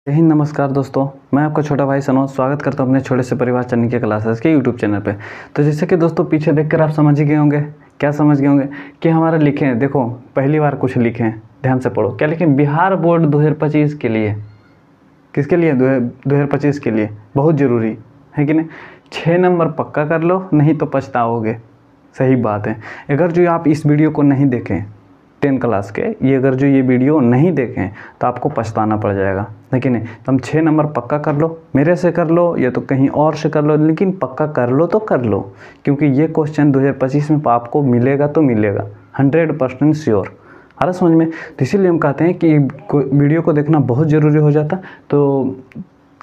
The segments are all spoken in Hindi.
जय हिंद। नमस्कार दोस्तों, मैं आपका छोटा भाई सनोज स्वागत करता हूं अपने छोटे से परिवार चैनल के क्लासेस के यूट्यूब चैनल पे। तो जैसे कि दोस्तों पीछे देखकर आप समझ ही गए होंगे, क्या समझ गए होंगे कि हमारा लिखे हैं। देखो पहली बार कुछ लिखे हैं, ध्यान से पढ़ो। क्या लिखे? बिहार बोर्ड 2025 के लिए। किसके लिए? 2025 के लिए। बहुत ज़रूरी है कि नहीं? 6 नंबर पक्का कर लो, नहीं तो पछताओगे। सही बात है। अगर जो आप इस वीडियो को नहीं देखें 10 क्लास के, अगर जो ये वीडियो नहीं देखें तो आपको पछताना पड़ जाएगा, है कि नहीं? तो हम 6 नंबर पक्का कर लो, मेरे से कर लो या तो कहीं और से कर लो, लेकिन पक्का कर लो तो कर लो, क्योंकि ये क्वेश्चन 2025 में आपको मिलेगा तो मिलेगा, 100% श्योर। आ रहा समझ में? तो इसीलिए हम कहते हैं कि वीडियो को देखना बहुत ज़रूरी हो जाता। तो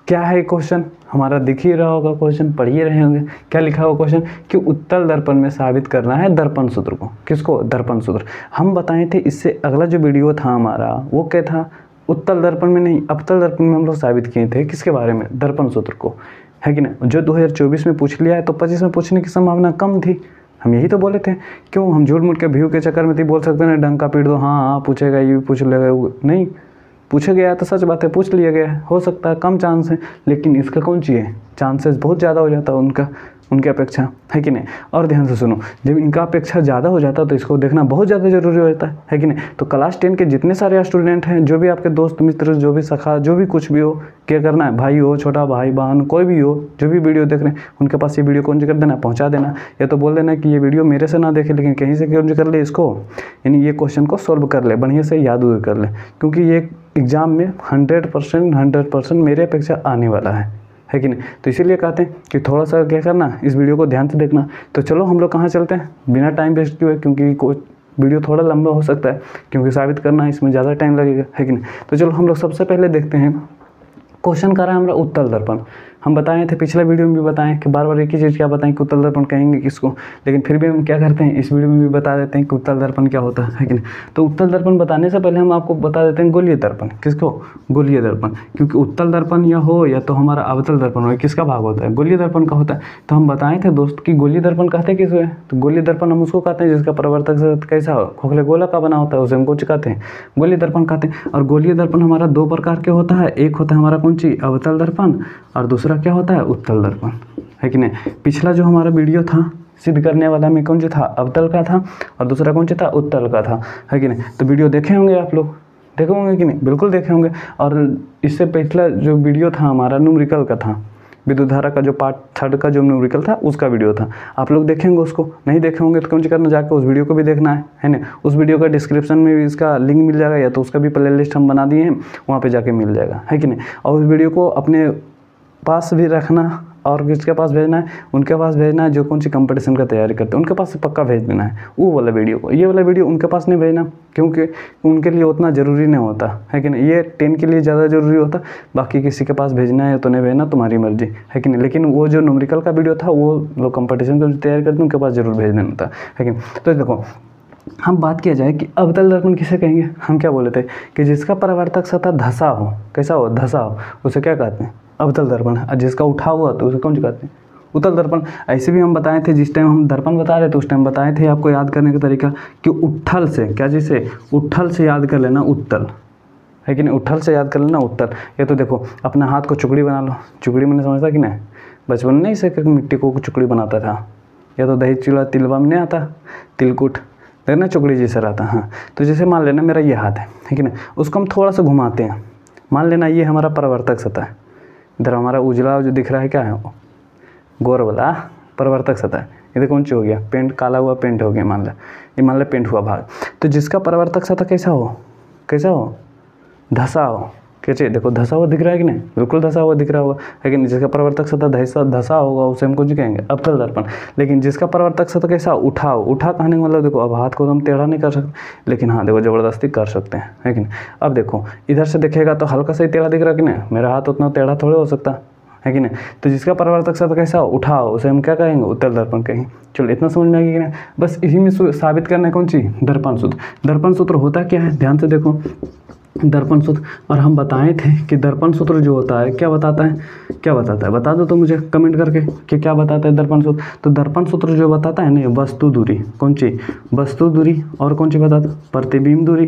क्या है क्वेश्चन? हमारा दिख ही रहा होगा क्वेश्चन, पढ़ ही रहे होंगे। क्या लिखा हुआ क्वेश्चन? कि उत्तल दर्पण में साबित करना है दर्पण सूत्र को। किसको? दर्पण सूत्र। हम बताए थे इससे अगला जो वीडियो था हमारा, वो क्या था? उत्तल दर्पण में नहीं, अवतल दर्पण में हम लोग साबित किए थे। किसके बारे में? दर्पण सूत्र को, है कि नहीं? जो 2024 में पूछ लिया है तो 25 में पूछने की संभावना कम थी। हम यही तो बोले थे। क्यों हम झूठ मूठ के व्यू के चक्कर में थी बोल सकते ना डंका पीट दो, हाँ पूछेगा, ये भी पूछ लेगा। नहीं, पूछा गया तो सच बात है, पूछ लिया गया है। हो सकता है कम चांस है, लेकिन इसका कौन सी है? चांसेस बहुत ज़्यादा हो जाता है उनके अपेक्षा, है कि नहीं? और ध्यान से सुनो, जब इनका अपेक्षा ज़्यादा हो जाता है तो इसको देखना बहुत ज़्यादा ज़रूरी हो जाता है कि नहीं? तो क्लास 10 के जितने सारे स्टूडेंट हैं, जो भी आपके दोस्त मित्र, जो भी सखा, जो भी कुछ भी हो, क्या करना है? भाई हो, छोटा भाई बहन, कोई भी हो, जो भी वीडियो देख रहे हैं, उनके पास ये वीडियो कौन कर देना, पहुँचा देना। या तो बोल देना कि ये वीडियो मेरे से ना देखे, लेकिन कहीं से कौन कर ले इसको, यानी ये क्वेश्चन को सोल्व कर ले, बढ़िया से याद कर ले, क्योंकि ये एग्ज़ाम में 100% मेरे अपेक्षा आने वाला है कि नहीं? तो इसीलिए कहते हैं कि थोड़ा सा क्या करना, इस वीडियो को ध्यान से देखना। तो चलो हम लोग कहाँ चलते हैं बिना टाइम वेस्ट किए, क्योंकि कोई वीडियो थोड़ा लंबा हो सकता है, क्योंकि साबित करना है इसमें ज़्यादा टाइम लगेगा, है कि नहीं? तो चलो हम लोग सबसे पहले देखते हैं। क्वेश्चन कर रहा है हमारा उत्तल दर्पण। हम बताए थे पिछले वीडियो में भी बताएं कि बार बार एक ही चीज़ क्या बताएं कि उत्तल दर्पण कहेंगे किसको, लेकिन फिर भी हम क्या करते हैं, इस वीडियो में भी बता देते हैं कि उत्तल दर्पण क्या होता है कि नहीं? तो उत्तल दर्पण बताने से पहले हम आपको बता देते हैं गोलीय दर्पण। किसको? गोलीय दर्पण। क्योंकि उत्तल दर्पण या तो हमारा अवतल दर्पण हो, किसका भाग होता है? गोलीय दर्पण का होता है। तो हम बताए थे दोस्त कि गोलीय दर्पण कहते हैं किसको है? तो गोलीय दर्पण हम उसको कहते हैं जिसका परावर्तक कैसा हो, खोखले गोला का बना होता है, उसे हम कुछ कहते हैं गोलीय दर्पण कहते हैं। और गोलीय दर्पण हमारा 2 प्रकार के होता है। एक होता है हमारा कौन सी? अवतल दर्पण, और दूसरा क्या होता है? उत्तल दर्पण, है कि नहीं? पिछला जो हमारा वीडियो था सिद्ध करने वाला में कौन सा था? अवतल का था, और दूसरा कौन सा था? उत्तल का था, है कि नहीं? तो वीडियो देखे होंगे आप लोग, देखे होंगे कि नहीं? बिल्कुल देखे होंगे। और इससे पिछला जो वीडियो था हमारा न्यूमेरिकल का था, विद्युत धारा का जो पार्ट 3 का जो न्यूमेरिकल था उसका वीडियो था। आप लोग देखेंगे, उसको नहीं देखे होंगे तो कौन सी करना, जाकर उस वीडियो को भी देखना है ना? उस वीडियो का डिस्क्रिप्शन में भी इसका लिंक मिल जाएगा, या तो उसका भी प्ले लिस्ट हम बना दिए हैं, वहाँ पे जाके मिल जाएगा, है कि नहीं? और उस वीडियो को अपने पास भी रखना, और किसके पास भेजना है? उनके पास भेजना है जो कौन सी कंपटीशन का तैयारी करते हैं, उनके पास पक्का भेज देना है वो वाला वीडियो को। ये वाला वीडियो उनके पास नहीं भेजना, क्योंकि उनके लिए उतना ज़रूरी नहीं होता, है कि नहीं? ये 10 के लिए ज़्यादा ज़रूरी होता, बाकी किसी के पास भेजना है तो नहीं भेजना, तुम्हारी मर्जी, है कि नहीं? लेकिन वो जो न्यूमेरिकल का वीडियो था वो लोग कंपटीशन की तैयारी करते हैं, उनके पास जरूर भेज देना था, है कि नहीं? तो देखो, हम बात किया जाए कि अवतल दर्पण किसे कहेंगे। हम क्या बोले थे कि जिसका परावर्तक सतह धसा हो, कैसा हो? धसा हो, उसे क्या कहते हैं? अवतल दर्पण। और जिसका उठा हुआ तो उसे कौन सी कहते हैं? उत्तल दर्पण। ऐसे भी हम बताए थे, जिस टाइम हम दर्पण बता रहे थे उस टाइम बताए थे आपको याद करने का तरीका कि उठल से, क्या जिसे उठल से याद कर लेना उत्तल, है कि नहीं? उठल से याद कर लेना उत्तल। ये तो देखो अपना हाथ को चुकड़ी बना लो। चुकड़ी मैंने समझता कि नहीं? बचपन में नहीं से मिट्टी को चुकड़ी बनाता था, या तो दही चूल्हा तिलवा में नहीं आता तिलकुट, देखना चुकड़ी जैसा रहता। हाँ, तो जैसे मान लेना मेरा ये हाथ है कि नहीं? उसको हम थोड़ा सा घुमाते हैं, मान लेना ये हमारा परावर्तक सतह है। इधर हमारा उजला जो दिख रहा है क्या है? वो गोर वाला परावर्तक सतह है। इधर कौन सी हो गया? पेंट, काला हुआ पेंट हो गया, मान लो पेंट हुआ भाग। तो जिसका परावर्तक सतह कैसा हो? धसा हो। कैसे? देखो धसा हुआ दिख रहा है कि नहीं? बिल्कुल धसा हुआ दिख रहा होगा, है कि नहीं? जिसका परावर्तक सतह धसा होगा उसे हम कुछ कहेंगे अवतल दर्पण। लेकिन जिसका परावर्तक सतह कैसा? उठा कहने का मतलब देखो, अब हाथ को तो हम टेढ़ा नहीं कर सकते, लेकिन हाँ देखो ज़बरदस्ती कर सकते हैं, है कि नहीं? अब देखो इधर से देखेगा तो हल्का सा ही टेढ़ा दिख रहा है कि नहीं? मेरा हाथ उतना टेढ़ा थोड़े हो सकता है कि नहीं? तो जिसका परावर्तक सतह कैसा? उठा उसे हम क्या कहेंगे? उत्तल दर्पण कहेंगे। चलो इतना समझ में आ गया कि नहीं? बस इसी में साबित करना है कौन सी? दर्पण सूत्र। दर्पण सूत्र होता क्या है? ध्यान से देखो, दर्पण सूत्र। और हम बताए थे कि दर्पण सूत्र जो होता है क्या बताता है? बता दो तो मुझे कमेंट करके कि क्या बताता है दर्पण सूत्र। तो दर्पण सूत्र जो बताता है ना, वस्तु दूरी, कौन सी? वस्तु दूरी, और कौन सी बताता? प्रतिबिंब दूरी,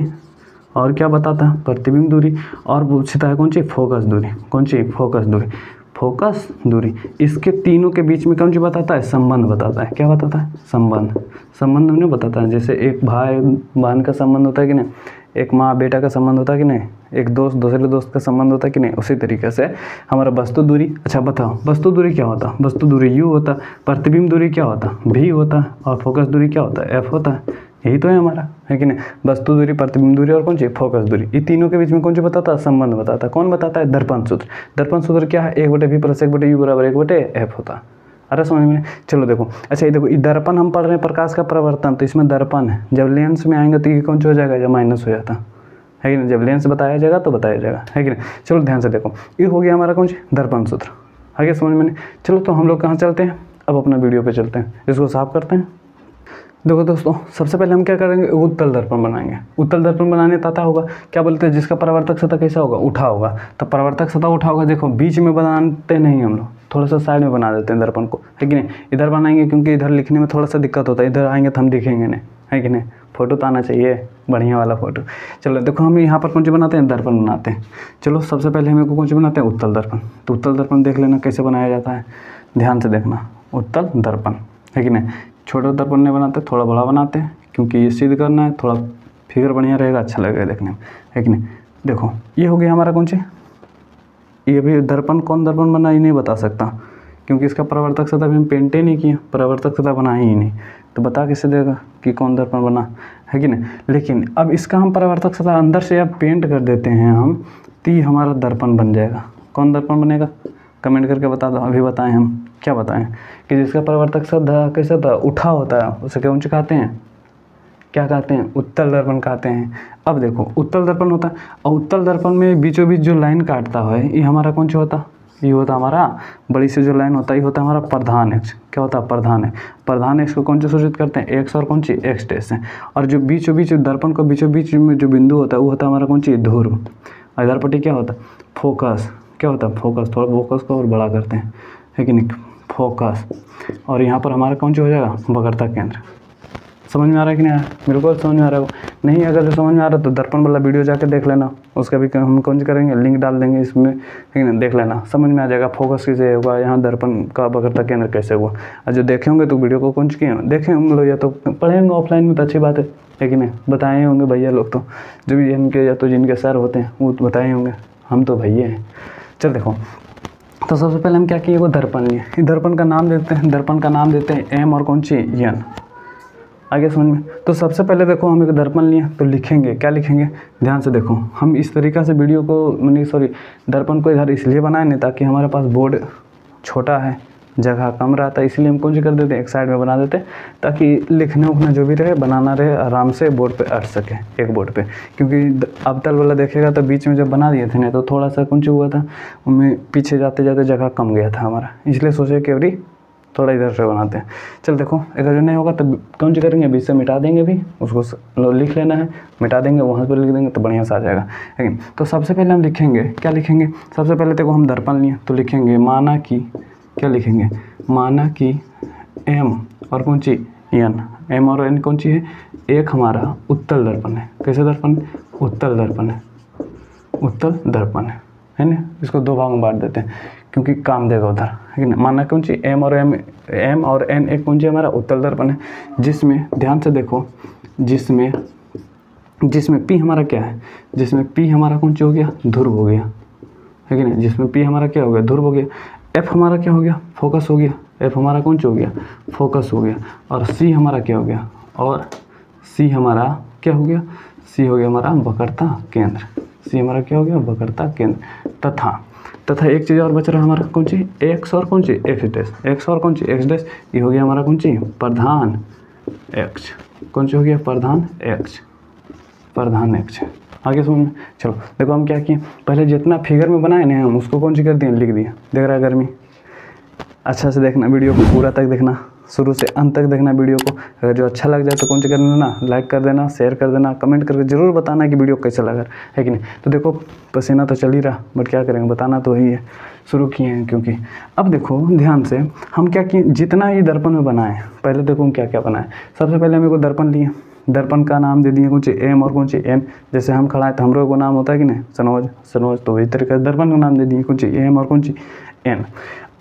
और क्या बताता है, प्रतिबिंब दूरी। और पूछता है कौन सी, फोकस दूरी। कौन सी, फोकस दूरी। फोकस दूरी, इसके तीनों के बीच में कौन सी बताता है, संबंध बताता है। क्या बताता है, संबंध। संबंध नहीं बताता है, जैसे एक भाई बहन का संबंध होता है कि नहीं, एक माँ बेटा का संबंध होता है कि नहीं, एक दोस्त दूसरे दोस्त का संबंध होता है कि नहीं, उसी तरीके से हमारा वस्तु दूरी। अच्छा बताओ, वस्तु दूरी क्या होता, वस्तु दूरी u होता, प्रतिबिंब दूरी क्या होता, v होता, और फोकस दूरी क्या होता है, f होता है। यही तो है हमारा, है कि नहीं, वस्तु दूरी, प्रतिबिंब दूरी और कौन सी, फोकस दूरी। ये तीनों के बीच में कौन सी बताता है, संबंध बताता है। कौन बताता है, दर्पण सूत्र। दर्पण सूत्र क्या है, 1/v + 1/u = 1/f होता। अरे समझ में। चलो देखो, अच्छा ये देखो, ये दर्पण हम पढ़ रहे हैं, प्रकाश का प्रवर्तन, तो इसमें दर्पण है। जब लेंस में आएंगे तो ये कौन सा हो जाएगा, जब माइनस हो जाता है कि नहीं, जब लेंस बताया जाएगा तो बताया जाएगा, है कि नहीं। चलो ध्यान से देखो, ये हो गया हमारा कौन सी, दर्पण सूत्र। आगे समझ में नहीं। चलो तो हम लोग कहाँ चलते हैं, अब अपना वीडियो पे चलते हैं, इसको साफ करते हैं। देखो दोस्तों, सबसे पहले हम क्या करेंगे, उत्तल दर्पण बनाएंगे। उत्तल दर्पण बनाने पता होगा क्या बोलते हैं, जिसका परावर्तक सतह कैसा होगा, उठा होगा। तो परावर्तक सतह उठा होगा, देखो बीच में बनाते नहीं हम लोग, थोड़ा सा साइड में बना देते हैं दर्पण को, है कि नहीं। इधर बनाएंगे क्योंकि इधर लिखने में थोड़ा सा दिक्कत होता है, इधर आएंगे तो हम दिखेंगे नहीं, है कि नहीं। फोटो तो आना चाहिए, बढ़िया वाला फोटो। चलो देखो, हम यहाँ पर कौन सी बनाते हैं, दर्पण बनाते हैं। चलो सबसे पहले हम को कौन सी बनाते हैं, उत्तल दर्पण। तो उत्तल दर्पण देख लेना कैसे बनाया जाता है, ध्यान से देखना। उत्तल दर्पण, है कि नहीं। छोटा दर्पण नहीं बनाते, थोड़ा बड़ा बनाते हैं, क्योंकि ये सिद्ध करना है, थोड़ा फिगर बढ़िया रहेगा, अच्छा लगेगा देखने में, है कि नहीं। देखो ये हो गया हमारा कौन सी, ये भी दर्पण। कौन दर्पण बना ये नहीं बता सकता, क्योंकि इसका परावर्तक सतह भी हम पेंट ही नहीं किया, परावर्तक सतह बना ही नहीं, तो बता कैसे देगा कि कौन दर्पण बना, है कि नहीं। लेकिन अब इसका हम परावर्तक सतह अंदर से अब पेंट कर देते हैं हम, तो ये हमारा दर्पण बन जाएगा। कौन दर्पण बनेगा, कमेंट करके बता दो। अभी बताएं, हम क्या बताएं कि जिसका परावर्तक सतह कैसा था, उठा होता है, उसे कौन सी कहते हैं, क्या कहते हैं, उत्तल दर्पण कहते हैं। अब देखो, उत्तल दर्पण होता है, और उत्तल दर्पण में बीचों बीच जो लाइन काटता है, ये हमारा कौन सा होता, ये होता हमारा बड़ी से जो लाइन होता है, ये होता है हमारा प्रधान अक्ष। क्या होता है, प्रधान है। प्रधान अक्ष को कौन से सूचित करते हैं, एक्स और कौन सी, एक्स डैश है। और जो बीचों बीच दर्पण को बीचों बीच में जो बिंदु होता है, वो होता है हमारा कौन सी, ध्रुव। और इधर पट्टी क्या होता है, फोकस। क्या होता है, फोकस। थोड़ा फोकस को और बड़ा करते हैं, है कि नहीं, फोकस। और यहाँ पर हमारा कौन सा हो जाएगा, वक्रता केंद्र। समझ में आ रहा है कि नहीं आ रहा है, बिल्कुल समझ में आ रहा है। नहीं अगर जो समझ में आ रहा है तो दर्पण वाला वीडियो जाके देख लेना, उसका भी हम कौन सी करेंगे, लिंक डाल देंगे इसमें, है ना, देख लेना, समझ में आ जाएगा। फोकस कैसे होगा, यहाँ दर्पण का वक्रता केंद्र कैसे हुआ। और जो देखे होंगे तो वीडियो को कौन सी किए देखें हम लोग, या तो पढ़ेंगे ऑफलाइन में तो अच्छी बात है कि नहीं, बताए होंगे भैया लोग, तो जो भी इनके या तो जिनके सर होते हैं वो बताए होंगे, हम तो भैया हैं। चल देखो, तो सबसे पहले हम क्या किए, वो दर्पण लिए। दर्पण का नाम देते हैं, दर्पण का नाम देते हैं एम और कौन सी, एन। आगे समझ में। तो सबसे पहले देखो, हम एक दर्पण लिए तो लिखेंगे, क्या लिखेंगे, ध्यान से देखो। हम इस तरीक़ा से वीडियो को दर्पण को इधर इसलिए बनाए नहीं ताकि हमारे पास बोर्ड छोटा है, जगह कम रहता है, इसलिए हम कौन सी कर देते हैं, एक साइड में बना देते हैं, ताकि लिखने उखना जो भी रहे, बनाना रहे, आराम से बोर्ड पे अट सके, एक बोर्ड पे। क्योंकि अवतल वाला देखेगा तो बीच में जब बना दिए थे ना, तो थोड़ा सा कौन सी हुआ था, उनमें पीछे जाते जाते जगह कम गया था हमारा, इसलिए सोचे कि अभी थोड़ा इधर से बनाते हैं। चल देखो, अगर जो नहीं होगा तो कौन सी करेंगे, बीच से मिटा देंगे, भी उसको लिख लेना है, मिटा देंगे, वहाँ पर लिख देंगे तो बढ़िया से आ जाएगा। लेकिन तो सबसे पहले हम लिखेंगे, क्या लिखेंगे, सबसे पहले देखो हम दर्पण लिए तो लिखेंगे माना कि, क्या लिखेंगे, माना कि एम और कौन सी, एन। एम और एन कौन सी है, एक हमारा उत्तल दर्पण है। कैसे दर्पण, उत्तल दर्पण है, उत्तल दर्पण है ना। इसको दो भाग में बांट देते हैं क्योंकि काम देगा उधर, है ना। माना कौन सी, एम और एन एक कौन सी हमारा उत्तल दर्पण है, जिसमें ध्यान से देखो, जिसमें पी हमारा क्या है, जिसमें पी हमारा कौन सी हो गया, ध्रुव हो गया, है कि नहीं। जिसमें पी हमारा क्या हो गया, ध्रुव हो गया। एफ हमारा क्या हो गया, फोकस हो गया। एफ हमारा कौन सा हो गया, फोकस हो गया। और सी हमारा क्या हो गया, और सी हमारा क्या हो गया, सी हो गया हमारा वक्रता केंद्र। सी हमारा क्या हो गया, वक्रता केंद्र। तथा एक चीज़ और बच रहा है हमारा, कौन सी, एक्स और कौन सी, एक्स डैश। एक्स और कौन सी, एक्स डैश। ये हो गया हमारा कौन सी, प्रधान एक्स। कौन सी हो गया, प्रधान एक्स, प्रधान एक्स। आगे सुन, चलो देखो हम क्या किए, पहले जितना फिगर में बनाए ना हम उसको कौन सी कर दिए, लिख दिया। देख रहा है गर्मी, अच्छा से देखना वीडियो को, पूरा तक देखना, शुरू से अंत तक देखना वीडियो को। अगर जो अच्छा लग जाए तो कौन सी कर देना, लाइक कर देना, शेयर कर देना, कमेंट करके जरूर बताना कि वीडियो कैसा लगा, है कि नहीं। तो देखो पसीना तो चल ही रहा, बट क्या करेंगे, बताना तो वही है, शुरू किए हैं क्योंकि। अब देखो ध्यान से, हम क्या किए, जितना ये दर्पण में बनाए, पहले देखो हम क्या क्या बनाए। सबसे पहले हम एक दर्पण लिए, दर्पण का नाम दे दिए कौन सी एम और कौन सी एन। जैसे हम खड़ा है तो हमरो को नाम होता है कि नहीं सनोज सनोज, तो इस तरीके से दर्पण का नाम दे दिए कौन सी एम और कौन सी एन।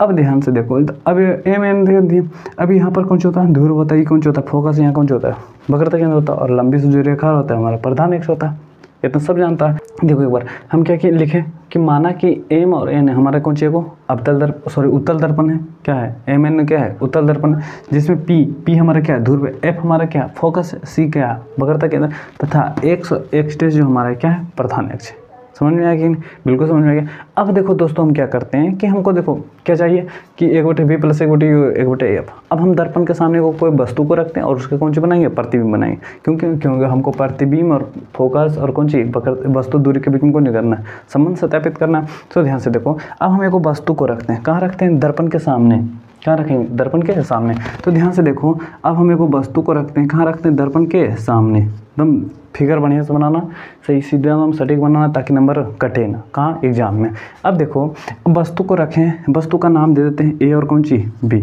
अब ध्यान से देखो, अब एम एन दे दिए। अब यहाँ पर कौन सा होता है ध्रुव होता है, ये कौन सा होता है फोकस, यहाँ कौन सा होता है वक्रता केंद्र होता है, और लंबी से जो रेखा होता है हमारा प्रधान अक्ष होता है। ये तो सब जानता है। देखो एक बार हम क्या लिखे कि माना कि एम और एन हमारा कौन सी को उत्तल दर्पण है, क्या है एम एन क्या है उत्तल दर्पण है, जिसमें पी हमारा क्या है ध्रुव, एफ हमारा क्या है फोकस, सी क्या है वक्रता केंद्र, तथा एक्स जो हमारा क्या है प्रधान अक्ष। समझ में आया कि नहीं? बिल्कुल समझ में आ गया। अब देखो दोस्तों हम क्या करते हैं कि हमको देखो क्या चाहिए कि 1/v + 1/f। अब हम दर्पण के सामने को कोई वस्तु को रखते हैं और उसके कौन सी बनाएंगे प्रतिबिंब बनाएंगे, क्योंकि हमको प्रतिबिंब और फोकस और कौन सी वस्तु दूरी के बीच में कौन सी करना है संबंध सत्यापित करना है। तो ध्यान से देखो, अब हम एक वस्तु को रखते हैं, कहाँ रखते हैं दर्पण के सामने, कहाँ रखेंगे दर्पण के सामने। तो ध्यान से देखो, अब हम एक वस्तु को रखते हैं, कहाँ रखते हैं दर्पण के सामने। एकदम फिगर बढ़िया से बनाना, सही सीधा एकदम सटीक बनाना ताकि नंबर कटे ना कहाँ एग्जाम में। अब देखो वस्तु को रखें, वस्तु का नाम दे देते हैं ए और कौन सी बी।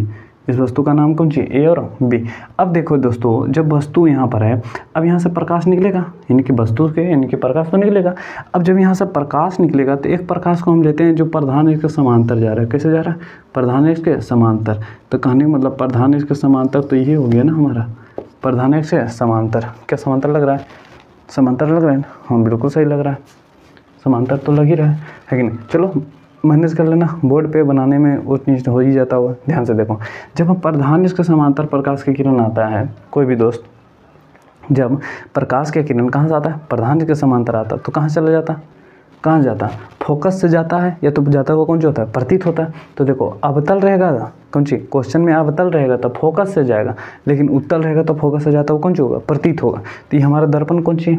इस वस्तु का नाम कौन सी ए और बी। अब देखो दोस्तों जब वस्तु यहाँ पर है, अब यहाँ से प्रकाश निकलेगा, यानी कि वस्तु के यानी कि प्रकाश तो निकलेगा। अब जब यहाँ से प्रकाश निकलेगा तो एक प्रकाश को हम लेते हैं जो प्रधान अक्ष के समांतर जा रहा है। कैसे जा रहा है प्रधान अक्ष के समांतर। तो कहने का मतलब प्रधान अक्ष के समांतर तो यही हो गया ना हमारा प्रधान अक्ष से समांतर। क्या समांतर लग रहा है, समांतर लग रहा है, हाँ बिल्कुल सही लग रहा है, समांतर तो लग ही रहा है कि नहीं। चलो मैनेज कर लेना, बोर्ड पे बनाने में उस नीच हो ही जाता हुआ। ध्यान से देखो, जब हम प्रधान अक्ष के समांतर प्रकाश की किरण आता है, कोई भी दोस्त जब प्रकाश की किरण कहाँ से आता है प्रधान अक्ष के समांतर आता है तो कहाँ चला जाता, कहाँ जाता फोकस से जाता है, या तो जाता हुआ कौन सा होता है प्रतीत होता है। तो देखो अवतल रहेगा कौन सी क्वेश्चन में अवतल रहेगा तो फोकस से जाएगा, लेकिन उत्तल रहेगा तो फोकस से जाता हुआ कौन सा होगा प्रतीत होगा। तो ये हमारा दर्पण कौन सी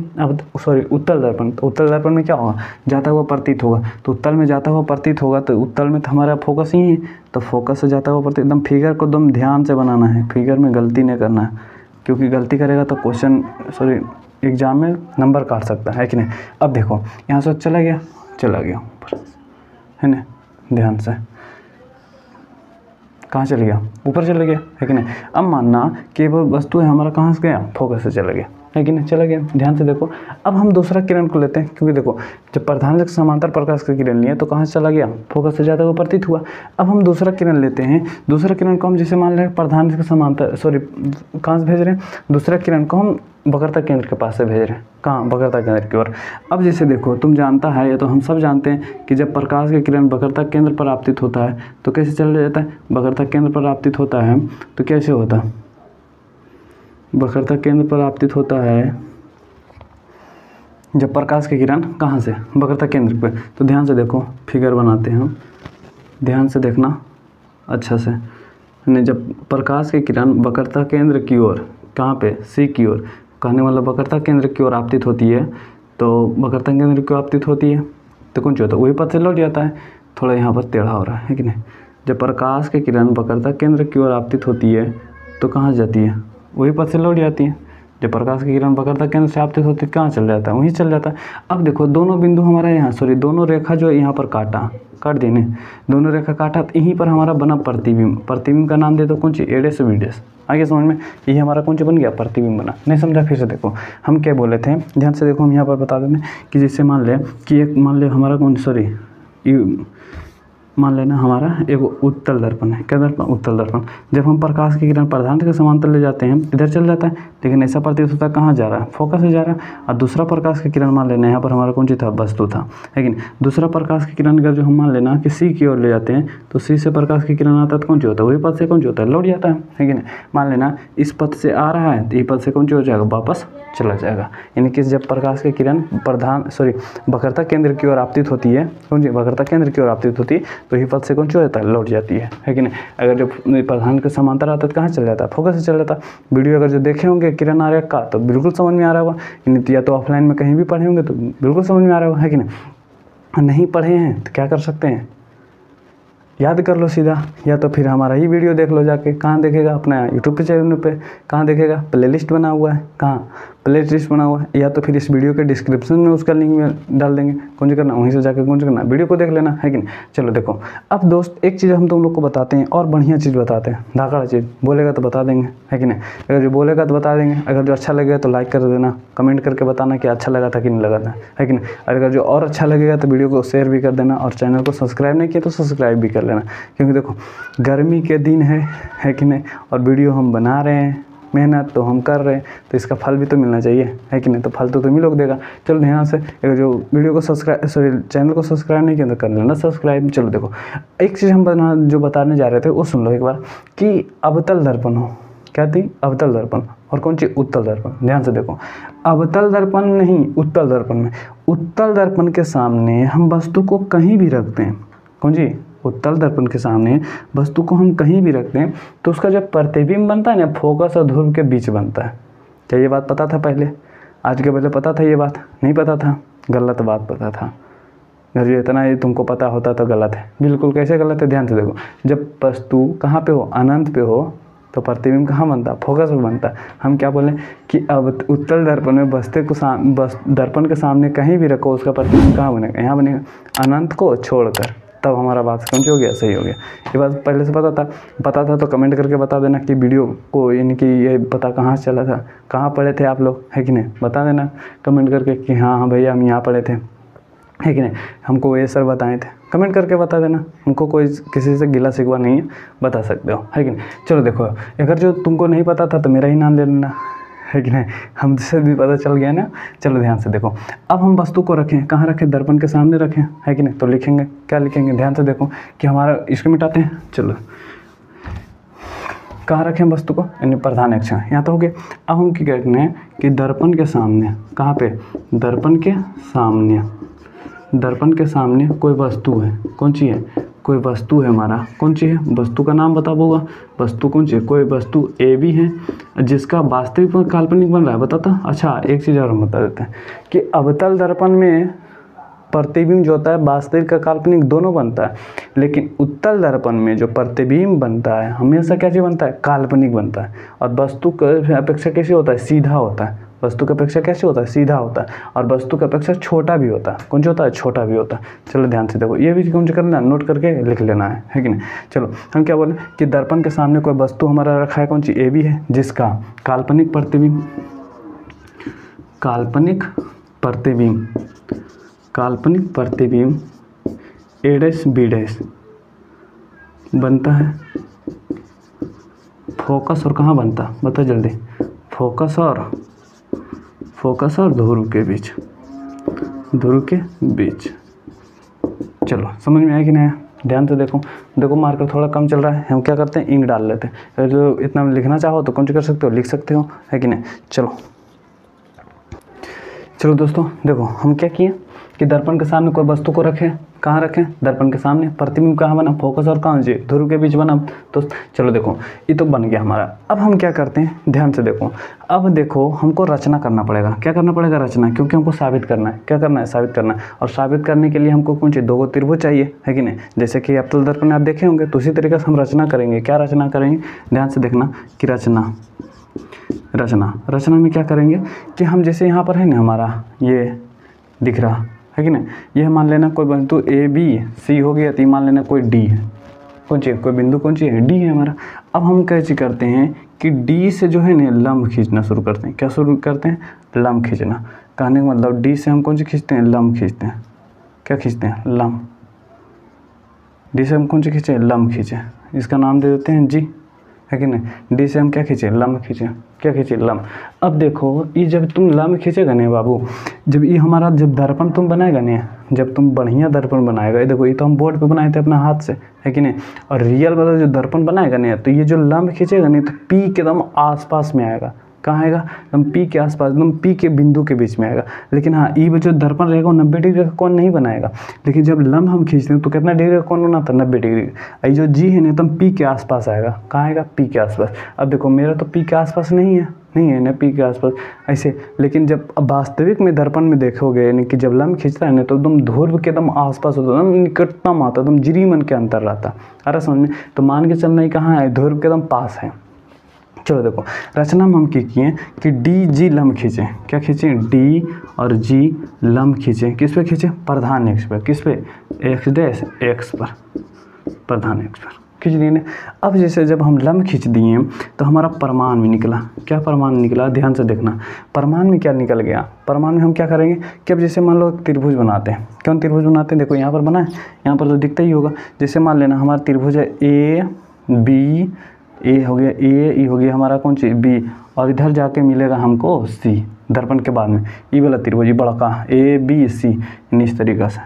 उत्तल दर्पण। तो उत्तल दर्पण में क्या होगा जाता हुआ प्रतीत होगा। तो उत्तल में जाता हुआ प्रतीत होगा, तो उत्तल में तो हमारा फोकस ही है, तो फोकस से जाता हुआ प्रतीत। एकदम फिगर को एकदम ध्यान से बनाना है, फिगर में गलती नहीं करना है, क्योंकि गलती करेगा तो क्वेश्चन एग्जाम में नंबर काट सकता है कि नहीं। अब देखो यहाँ से चला गया ऊपर है ना, ध्यान से कहाँ चल गया ऊपर चला गया है कि नहीं। अब मानना कि वो वस्तु है हमारा कहाँ से गया फोकस से चला गया है कि नहीं, चला गया। ध्यान से देखो, अब हम दूसरा किरण को लेते हैं, क्योंकि देखो जब प्रधान अक्ष समांतर प्रकाश का किरण लिया तो कहाँ से चला गया फोकस से जाता हुआ प्रतीत हुआ। अब हम दूसरा किरण लेते हैं, दूसरा किरण को हम जैसे मान रहे हैं प्रधान अक्ष समांतर कहाँ से भेज रहे हैं, दूसरा किरण को हम वक्रता केंद्र के पास से भेज रहे हैं, कहाँ वक्रता केंद्र की ओर। अब जैसे देखो तुम जानता है या तो हम सब जानते हैं कि जब प्रकाश के किरण वक्रता केंद्र पर आपतित होता है तो कैसे चला जाता है, वक्रता केंद्र पर आपतित होता है तो कैसे होता है, वक्रता केंद्र पर आपतित होता है जब प्रकाश के किरण कहाँ से वक्रता केंद्र पे। तो ध्यान से देखो फिगर बनाते हैं हम, ध्यान से देखना अच्छा से। जब प्रकाश के किरण वक्रता केंद्र की ओर, कहाँ पे सी की ओर, कहने मतलब वक्रता केंद्र की ओर आपतित होती है, तो वक्रता केंद्र की ओर आपतित होती है तो कौन सा होता है वही पथ से लौट जाता है। थोड़ा यहाँ पर टेढ़ा हो रहा है कि नहीं। जब प्रकाश के किरण वक्रता केंद्र की ओर आपतित होती है तो कहाँ जाती है वही पथ से लौट जाती है। जब प्रकाश की किरण वक्रता केंद्र से आपतित होती है कहाँ चल जाता है वहीं चल जाता है। अब देखो दोनों बिंदु हमारा यहाँ दोनों रेखा जो यहाँ पर काट देने, दोनों रेखा काटा तो यहीं पर हमारा बना प्रतिबिंब। प्रतिबिंब का नाम दे दो कौन सी एडेस बीडेस। आगे समझ में, यही हमारा कौन सी बन गया प्रतिबिंब बना। नहीं समझा फिर से देखो हम क्या बोले थे, ध्यान से देखो हम यहाँ पर बता देते हैं कि जैसे मान ले कि एक मान ले हमारा मान लेना हमारा एक उत्तल दर्पण है। क्या दर्पण उत्तल दर्पण। जब हम प्रकाश की किरण प्रधान के समांतर ले जाते हैं इधर चल जाता है, लेकिन ऐसा प्रतीत होता है कहाँ जा रहा है फोकस से जा रहा है। और दूसरा प्रकाश की किरण मान लेना यहाँ पर हमारा कौन सी था वस्तु था, लेकिन दूसरा प्रकाश की किरण अगर जो हम मान लेना कि सी की ओर ले जाते हैं तो सी से प्रकाश की किरण आता है तो कौन सी होता है वही पथ से कौन सी होता है लौट जाता है कि नहीं। मान लेना इस पथ से आ रहा है तो ये पथ से कौन सी हो जाएगा वापस चला जाएगा। यानी कि जब प्रकाश की किरण वक्रता केंद्र की ओर आपतित होती है, कौन सी वक्रता केंद्र की ओर आपतित होती है तो ही पथ से कौन सी हो जाता है लौट जाती है कि नहीं। अगर जब प्रधान के समांतर आता है तो कहाँ चल जाता है फोकस से चल जाता है। वीडियो अगर जो देखे होंगे किरण आर्य का तो बिल्कुल समझ में आ रहा होगा, या तो ऑफलाइन में कहीं भी पढ़े होंगे तो बिल्कुल समझ में आ रहा होगा है कि नहीं। नहीं पढ़े हैं तो क्या कर सकते हैं याद कर लो सीधा, या तो फिर हमारा ही वीडियो देख लो जाके। कहाँ देखेगा अपना यूट्यूब के चैनल पे, कहाँ देखेगा प्लेलिस्ट बना हुआ है, कहाँ प्ले लिस्ट बना हुआ है, या तो फिर इस वीडियो के डिस्क्रिप्शन में उसका लिंक में डाल देंगे, कौन करना वहीं से जाकर कौन करना वीडियो को देख लेना, है कि नहीं। चलो देखो, अब दोस्त एक चीज़ हम तुम लोग को बताते हैं और बढ़िया चीज़ बताते हैं, धाकड़ा चीज़, बोलेगा तो बता देंगे, है कि नहीं। अगर जो बोलेगा तो बता देंगे, अगर जो अच्छा लगेगा तो लाइक कर देना, कमेंट करके बताना कि अच्छा लगा था कि नहीं लगा था, है कि नहीं। अगर जो और अच्छा लगेगा तो वीडियो को शेयर भी कर देना, और चैनल को सब्सक्राइब नहीं किया तो सब्सक्राइब भी कर लेना, क्योंकि देखो गर्मी के दिन है कि नहीं, और वीडियो हम बना रहे हैं, मेहनत तो हम कर रहे हैं, तो इसका फल भी तो मिलना चाहिए, है कि नहीं। तो फल तो तुम ही लोग देगा। चलो ध्यान से, अगर जो वीडियो को चैनल को सब्सक्राइब नहीं किया तो कर लेना सब्सक्राइब। चलो देखो, एक चीज़ हम जो बताने जा रहे थे वो सुन लो एक बार, कि अवतल दर्पण हो, क्या थी, अवतल दर्पण, और कौन सी, उत्तल दर्पण। ध्यान से देखो, अवतल दर्पण नहीं, उत्तल दर्पण में, उत्तल दर्पण के सामने हम वस्तु को कहीं भी रखते हैं, कौन सी, उत्तल दर्पण के सामने वस्तु को हम कहीं भी रखते हैं तो उसका जब प्रतिबिंब बनता है ना, फोकस और ध्रुव के बीच बनता है। क्या ये बात पता था पहले? आज के पहले पता था ये बात? नहीं पता था, गलत बात पता था। अगर ये इतना ही तुमको पता होता तो गलत है, बिल्कुल। कैसे गलत है, ध्यान से देखो, जब वस्तु कहाँ पे हो, अनंत पे हो, तो प्रतिबिंब कहाँ बनता है, फोकस में बनता है। हम क्या बोलें कि अब उत्तल दर्पण में बस्ते को दर्पण के सामने कहीं भी रखो, उसका प्रतिबिंब कहाँ बनेगा, यहाँ बनेगा, अनंत को छोड़कर। तब हमारा बात समझ हो गया, सही हो गया। ये बात पहले से पता था तो कमेंट करके बता देना कि वीडियो को, यानी कि ये पता कहाँ से चला था, कहाँ पढ़े थे आप लोग, है कि नहीं। बता देना कमेंट करके कि हाँ भैया हम यहाँ पढ़े थे, है कि नहीं, हमको ये सर बताए थे, कमेंट करके बता देना। हमको कोई किसी से गिला शिकवा नहीं है, बता सकते हो, है कि नहीं। चलो देखो, अगर जो तुमको नहीं पता था तो मेरा ही नाम ले लेना, है कि नहीं, हमसे भी पता चल गया ना। चलो ध्यान से देखो, अब हम वस्तु को रखें, कहाँ रखें, दर्पण के सामने रखें, है कि नहीं। तो लिखेंगे, क्या लिखेंगे, ध्यान से देखो कि हमारा, इसको मिटाते हैं। चलो, कहाँ रखें वस्तु को, यानी प्रधान अक्षर यहाँ तो हो गया। अब हम क्या कहते हैं कि दर्पण के सामने, कहाँ पे, दर्पण के सामने, दर्पन के सामने कोई वस्तु है, कौन सी है, कोई वस्तु है हमारा, कौन सी है, वस्तु का नाम बता होगा, वस्तु कौन सी है, कोई वस्तु ए भी है जिसका वास्तविक और काल्पनिक बन रहा है, बताता। अच्छा, एक चीज़ और हम बता देते हैं कि अवतल दर्पण में प्रतिबिंब जो होता है वास्तविक का काल्पनिक दोनों बनता है, लेकिन उत्तल दर्पण में जो प्रतिबिंब बनता है हमेशा क्या चीज़ बनता है, काल्पनिक बनता है। और वस्तु की अपेक्षा कैसे होता है, सीधा होता है। वस्तु की अपेक्षा कैसे होता है, सीधा होता है। और वस्तु की अपेक्षा छोटा भी होता है, कौन सा होता है, छोटा भी होता है। चलो ध्यान से देखो, ये भी कौन सा करना, नोट करके लिख लेना है कि नहीं। चलो हम क्या बोले कि दर्पण के सामने कोई वस्तु हमारा रखा है, कौन सी, ए भी है, जिसका काल्पनिक प्रतिबिंब, काल्पनिक प्रतिबिंब, काल्पनिक प्रतिबिंब ए डैश बी डैश बनता है, फोकस और कहाँ बनता, बता जल्दी, फोकस और ध्रुव के बीच, ध्रुव के बीच। चलो समझ में आया कि नहीं? ध्यान से देखो मार्कर थोड़ा कम चल रहा है, हम क्या करते हैं, इंक डाल लेते हैं। अगर जो इतना लिखना चाहो तो कौन सी कर सकते हो, लिख सकते हो, है कि नहीं। चलो दोस्तों देखो, हम क्या किए कि दर्पण के सामने कोई वस्तु को रखें, कहाँ रखें, दर्पण के सामने, प्रतिबिंब कहाँ बना, फोकस और कहाँ, जी, ध्रुव के बीच बना। तो चलो देखो, ये तो बन गया हमारा। अब हम क्या करते हैं, ध्यान से देखो, अब देखो हमको रचना करना पड़ेगा। क्या करना पड़ेगा, रचना, क्योंकि हमको साबित करना है। क्या करना है, साबित करना है। और साबित करने के लिए हमको कौन सी, दो त्रिभुज चाहिए, है कि नहीं। जैसे कि अवतल दर्पण में आप देखे होंगे, तो उसी तरीके से हम रचना करेंगे। क्या रचना करेंगे, ध्यान से देखना कि रचना में क्या करेंगे कि हम जैसे यहाँ पर है ना, हमारा ये दिख रहा है कि नहीं, ये मान लेना कोई बिंदु ए बी सी हो गया, तो मान लेना कोई डी है, कौन सी, कोई बिंदु कौन सी है, डी है हमारा। अब हम कैसे करते हैं कि डी से जो है ना लंब खींचना शुरू करते हैं। क्या शुरू करते हैं, लंब खींचना। कहने का मतलब डी से हम कौन सी खींचते हैं, लंब खींचते हैं। क्या खींचते हैं, लंब। डी से हम कौन सी खींचे, लंब खींचे, इसका नाम दे देते हैं जी, है कि नहीं। डी से हम क्या खींचे, लंब खींचे। क्या खींचे, लंब। अब देखो, ये जब तुम लंब खींचेगा ना बाबू, जब ये हमारा जब दर्पण तुम बनाएगा ना, जब तुम बढ़िया दर्पण बनाएगा, ये देखो, ये तो हम बोर्ड पे बनाए थे अपना हाथ से, है कि नहीं। और रियल वाला जो दर्पण बनाएगा ना, तो ये जो लंब खींचेगा ना, तो पी के एकदम आसपास में आएगा। कहाँ आएगा, एकदम पी के आसपास, एकदम पी के बिंदु के बीच में आएगा। लेकिन हाँ, ये जो दर्पण रहेगा वो 90 डिग्री का कोण नहीं बनाएगा। लेकिन जब लंब हम खींचते हैं तो कितना डिग्री का कोण बनाता है, 90 डिग्री। ये जो जी है ना, एकदम पी के आसपास आएगा। कहाँ आएगा, पी के आसपास। अब देखो, मेरा तो पी के आसपास नहीं है ना, पी के आसपास ऐसे। लेकिन जब वास्तविक में दर्पण में देखोगे, यानी कि जब लंब खींचता है ना, तो एकदम ध्रुव के एकदम आसपास होता है, एकदम निकटतम आता है, एकदम जीरी मन के अंतर रहता है। अरे समझ में, तो मान के चलना ही कहाँ है, ध्रुव के एकदम पास है। चलो देखो रचना में हम क्या किए कि डी जी लंब खींचे, क्या खींचे, डी और जी लंब खींचे, किस पे खींचे, प्रधान एक्स पर, किस पे, एक्स डैश एक्स पर, प्रधान एक्स पर खींच दिए ने। अब जैसे जब हम लंब खींच दिए तो हमारा प्रमाण में निकला, क्या प्रमाण निकला, ध्यान से देखना, प्रमाण में क्या निकल गया, प्रमाण में हम क्या करेंगे कि अब जैसे मान लो त्रिभुज बनाते हैं, कौन त्रिभुज बनाते हैं, देखो यहाँ पर बना है, यहाँ पर तो दिखता ही होगा, जैसे मान लेना हमारा त्रिभुज है ए बी, ए हो गया ए, ई हो गया हमारा कौन सी बी, और इधर जाके मिलेगा हमको सी दर्पण के बाद में, ई वाला त्रिभुज बड़ा का ए बी सी, इस तरीक़ा से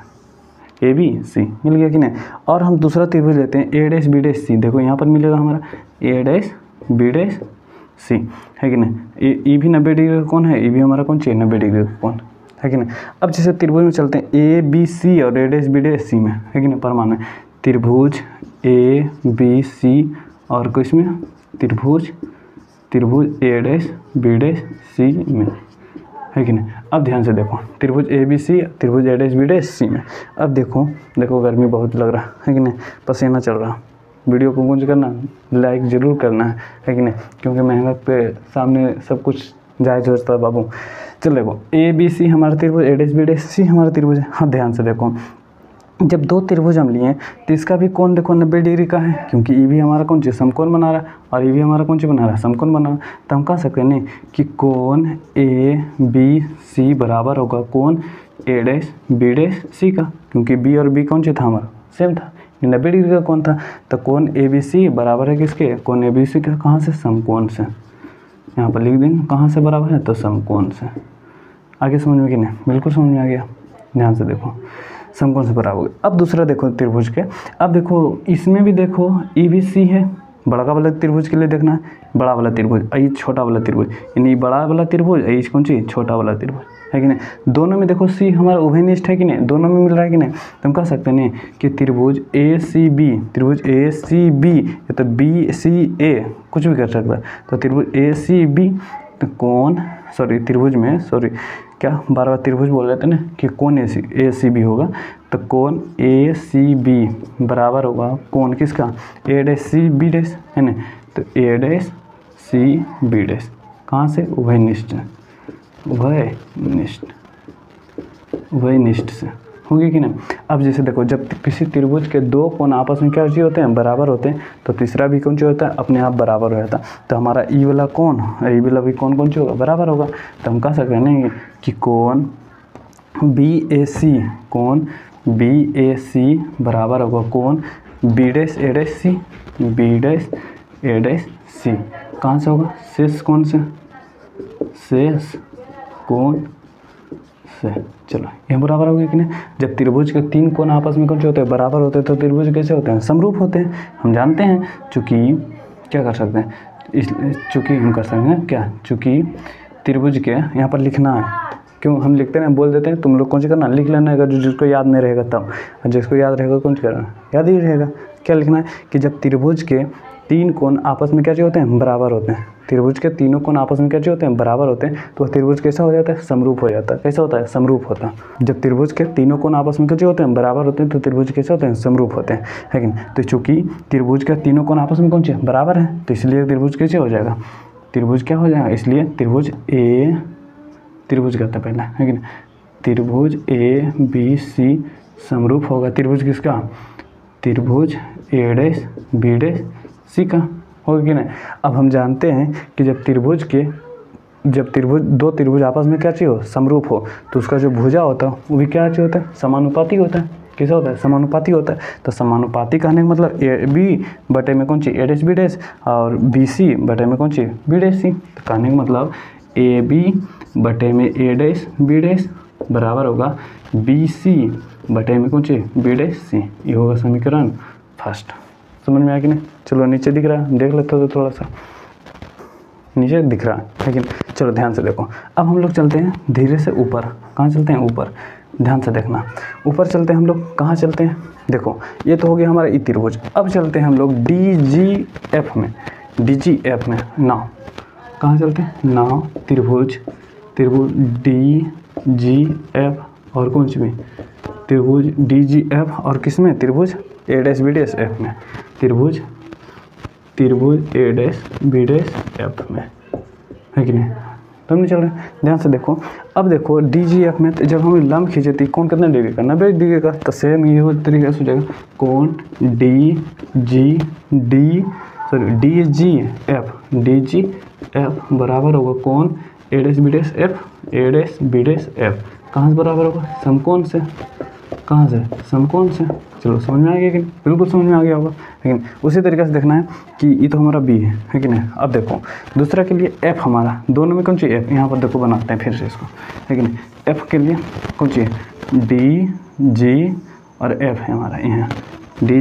ए बी सी मिल गया कि नहीं। और हम दूसरा त्रिभुज लेते हैं ए डैश बी डैश सी, देखो यहाँ पर मिलेगा हमारा ए डैश बी डैश सी, है कि नहीं। ई भी 90 डिग्री का कौन है, ई भी हमारा कौन चाहिए 90 डिग्री का कौन, है कि नहीं। अब जैसे त्रिभुज में चलते हैं ए बी सी और ए डैश बी डैश सी में, है कि नहीं, प्रमाण में त्रिभुज ए बी सी और किस में, त्रिभुज ए डैश बी डैश सी में, है कि नहीं। अब ध्यान से देखो त्रिभुज ए बी सी, त्रिभुज ए डैश बी डैश सी में। अब देखो गर्मी बहुत लग रहा है कि नहीं, पसीना चल रहा, वीडियो को कुछ करना, लाइक ज़रूर करना है कि नहीं, क्योंकि मेहनत पे सामने सब कुछ जायज़ होता है बाबू। चलो देखो ए बी सी हमारा त्रिभुज, ए डैश बी डैश सी हमारा त्रिभुज है। हाँ ध्यान से देखो जब दो त्रिभुज हम लिए तो इसका भी कोण देखो 90 डिग्री का है, क्योंकि ई भी हमारा कौन सी समकोण बना रहा है और ई भी हमारा कौन सी बना रहा है, समकोण बना रहा है। तो हम कह सकते हैं कि कोण ए बी सी बराबर होगा कोण ए डैश बी डैश सी का, क्योंकि बी और बी कौन सी था हमारा सेम था, 90 डिग्री का कोण था। तो कोण ए बी सी बराबर है किसके, कोण ए बी सी का, कहाँ से, समकोण से। यहाँ पर लिख देंगे कहाँ से बराबर है, तो समकोण से। आगे समझ में कि नहीं, बिल्कुल समझ में आ गया। ध्यान से देखो समकोण से बराबर। अब दूसरा देखो त्रिभुज के, अब देखो इसमें भी देखो ई भी सी है, बड़ा वाला त्रिभुज के लिए देखना है, बड़ा वाला त्रिभुज ये छोटा वाला त्रिभुज, यानी बड़ा वाला त्रिभुज ये कौन सी छोटा वाला त्रिभुज, है कि नहीं। दोनों में देखो सी हमारा उभयनिष्ठ है कि नहीं, दोनों में मिल रहा है कि नहीं। तो हम कह सकते हैं कि त्रिभुज ए सी बी, त्रिभुज ए सी बी या तो बी सी ए कुछ भी कर सकता है। तो त्रिभुज ए सी बी तो कौन त्रिभुज में क्या बार बार त्रिभुज बोल रहे थे ना कि कोण ए सी बी होगा, तो कोण ए सी बी बराबर होगा कोण किसका, ए डैश सी बी डैश, है ना। तो ए डैश सी बी डैश कहाँ से, उभयनिष्ठ से होगी कि नहीं। अब जैसे देखो जब किसी त्रिभुज के दो कोण आपस में क्या होते हैं, बराबर होते हैं, तो तीसरा भी कौन सा होता है, अपने आप बराबर हो जाता है। तो हमारा ई वाला कोण ई वाला भी कोण कौन सा होगा, बराबर होगा। तो हम कह सकते हैं कि कोण बी ए सी, कोण बी ए सी बराबर होगा कोण बी डैश ए डैश सी, बी डैश ए डैश सी कहाँ से होगा, शेष कोण से, शेष कोण से। चलो यह बराबर हो गया कि नहीं। जब त्रिभुज के तीन कोण आपस में कौन से होते हैं, बराबर होते हैं, तो त्रिभुज कैसे होते हैं, समरूप होते हैं। हम जानते हैं चूँकि क्या कर सकते हैं, चूँकि हम कर सकते हैं क्या, चूँकि त्रिभुज के यहाँ पर लिखना है, क्यों हम लिखते हैं बोल देते हैं, तुम लोग कौन सी करना, लिख लेना, अगर जिसको याद नहीं रहेगा तब, जिसको याद रहेगा कौन सी करना, याद ही रहेगा। क्या लिखना है कि जब त्रिभुज के तीन कोण आपस में क्या होते हैं, बराबर होते हैं, त्रिभुज के तीनों कोण आपस में क्या होते हैं, बराबर होते हैं, तो त्रिभुज कैसा हो जाता है, समरूप हो जाता है। कैसा होता है, समरूप होता है। जब त्रिभुज के तीनों कोण आपस में क्या होते हैं, बराबर होते हैं, तो त्रिभुज कैसे होते हैं, समरूप होते हैं, है कि नहीं। तो चूँकि त्रिभुज के तीनों कोण आपस में कौन से बराबर है, तो इसलिए त्रिभुज कैसे हो जाएगा, त्रिभुज क्या हो जाएगा, इसलिए त्रिभुज करता है पहला, है कि नहीं। त्रिभुज ए बी सी समरूप होगा त्रिभुज किसका, त्रिभुज ए डैश बी डैश सी का, होगा कि नहीं। अब हम जानते हैं कि जब त्रिभुज दो त्रिभुज आपस में क्या चाहिए हो, समरूप हो, तो उसका जो भुजा होता है वो भी क्या चाहिए होता है, समानुपाती होता है। कैसा होता है, समानुपाती होता है। तो समानुपाती कहने का मतलब ए बी बटे में कौन सी, ए डैश बी डैश, और बी सी बटे में कौन सी, बी डैश सी। तो कहने का मतलब ए बी बटे में ए डैश बी डैश बराबर होगा बी सी बटे में कौन सी, बी डैश सी। ये होगा समीकरण फर्स्ट। समझ में आया कि नहीं। चलो नीचे दिख रहा है, देख लेते हो तो थोड़ा सा नीचे दिख रहा है, लेकिन चलो ध्यान से देखो। अब हम लोग चलते हैं धीरे से ऊपर। कहाँ चलते हैं, ऊपर। ध्यान से देखना, ऊपर चलते हैं हम लोग। कहाँ चलते हैं, देखो ये तो हो गया हमारा ई त्रिभुज। अब चलते हैं हम लोग डी जी एफ में, डी जी एफ में नाव। कहाँ चलते हैं, नाव त्रिभुज डी जी एफ और कौन सी में, त्रिभुज डी जी एफ और किस में, त्रिभुज ए डैश बी डैश एफ में, त्रिभुज त्रिभुज ए डैश बी डैश एफ में, है कि नहीं। तो नहीं चल रहा है, ध्यान से देखो। अब देखो डी जी एफ में जब हम लंब खींचे थी कौन कितना डिग्री का, 90 डिग्री का, तो सेम ये तरीके से हो जाएगा कोण डी जी एफ बराबर होगा कोण ए डैश बी डैश एफ। कहाँ से बराबर होगा, समकोण से। कहाँ से, समकोण से। चलो समझ में आ गया कि नहीं, बिल्कुल समझ में आ गया होगा। लेकिन उसी तरीके से देखना है कि ये तो हमारा बी है कि नहीं। अब देखो दूसरा के लिए एफ हमारा, दोनों में कौन चाहिए एफ, यहाँ पर देखो बनाते हैं फिर से इसको, है कि नहीं। एफ के लिए कौन चाहिए डी जी और एफ है हमारा, यहाँ डी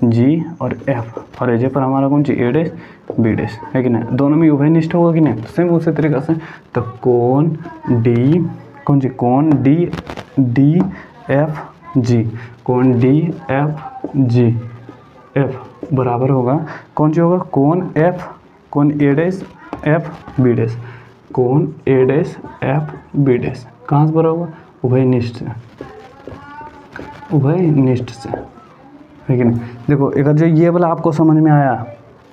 जी और एफ, और एजे पर हमारा कौन चाहिए ए डैश बी डैश, है कि नहीं। दोनों में उभयनिष्ठ होगा कि नहीं, तो सेम उसी तरीके से। तो कोण डी कौन सी, कोण डी एफ जी, कोण डी एफ जी एफ बराबर होगा कौन सी होगा, कोण ए डैश एफ बी डैश, कोण ए डैश एफ बी डैश। कहाँ से बराबर होगा, उभयनिष्ठ से, है कि नहीं। देखो अगर जो ये वाला आपको समझ में आया,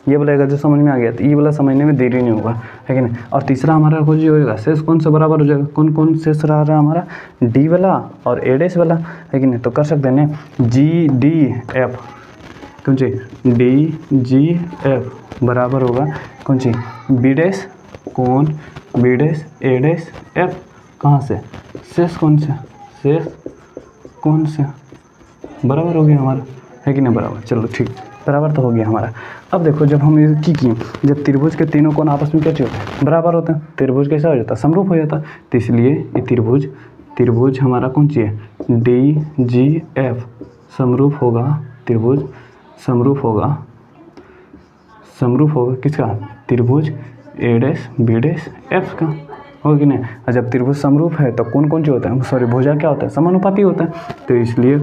ये वाला अगर जो समझ में आ गया तो ये वाला समझने में देरी नहीं होगा, है कि नहीं। और तीसरा हमारा कुछ जो होगा शेष कौन से बराबर हो जाएगा, कौन शेष रहा हमारा, डी वाला और ए डैश वाला, है कि नहीं। तो कर सकते हैं ना जी डी एफ, कौन सी डी जी एफ बराबर होगा कौन सी बी डैश, कोण बी डैश ए डैश एफ। कहाँ से, शेष कौन से बराबर हो गया हमारा, है कि नहीं बराबर। चलो ठीक, बराबर तो हो गया हमारा। अब देखो जब हम ये किए, जब त्रिभुज के तीनों कोण आपस में क्या होते हैं, बराबर होते हैं, त्रिभुज कैसा हो जाता है, समरूप हो जाता है। तो इसलिए ये त्रिभुज हमारा कौन सी है, डी जी एफ समरूप होगा, त्रिभुज समरूप होगा किसका, त्रिभुज ए डैश बी डैश एफ का, हो कि नहीं। और जब त्रिभुज समरूप है तो कौन जो होता है, सॉरी भुजा क्या होता है, समानुपाती होता है। तो इसलिए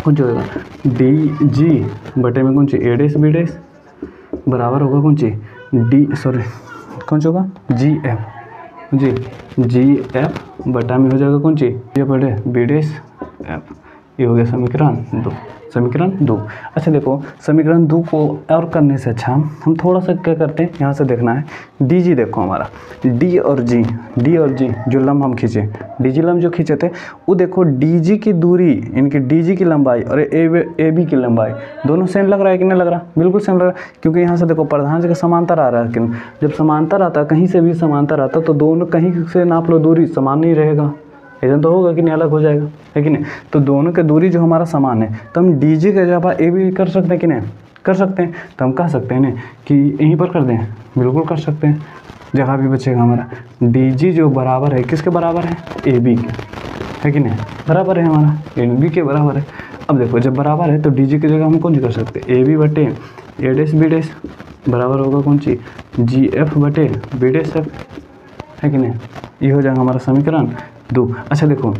कौन सी होगा, डी जी बटे में कौन सी ए डैश बी डैश बराबर होगा कौन सी कौन सी होगा जी एफ बटा में हो जाएगा कौन सी ये बटे बी डैश एफ। ये हो गया समीकरण 2। अच्छा देखो समीकरण 2 को और करने से अच्छा हम थोड़ा सा क्या करते हैं, यहाँ से देखना है डी जी। देखो हमारा डी और जी जो लंब हम खींचे, डी जी लंब जो खींचे थे वो देखो डी जी की दूरी, इनकी डी जी की लंबाई और ए बी की लंबाई दोनों सेम लग रहा है कि नहीं लग रहा, बिल्कुल सेम लग रहा है। क्योंकि यहाँ से देखो प्रधान से समांतर आ रहा है, लेकिन जब समांतर आता है कहीं से भी समांतर आता तो दोनों कहीं से नाप लो दूरी समान नहीं रहेगा, ऐसा तो होगा कि नहीं, अलग हो जाएगा, है कि नहीं। तो दोनों की दूरी जो हमारा समान है तो हम डी जी के जगह ए भी कर सकते हैं कि नहीं, कर सकते हैं। तो हम कह सकते हैं ना कि यहीं पर कर दें, बिल्कुल कर सकते हैं, जगह भी बचेगा हमारा। डी जी जो बराबर है किसके बराबर है, ए बी के, है कि नहीं, बराबर है हमारा, ए बी के बराबर है। अब देखो जब बराबर है तो डी जी की जगह हम कौन सी कर सकते हैं, ए बी बटे ए डैश बी डैश बराबर होगा कौन सी जी एफ बटे बी डैश एफ, है कि नहीं। ये हो जाएगा हमारा समीकरण 2। अच्छा देखो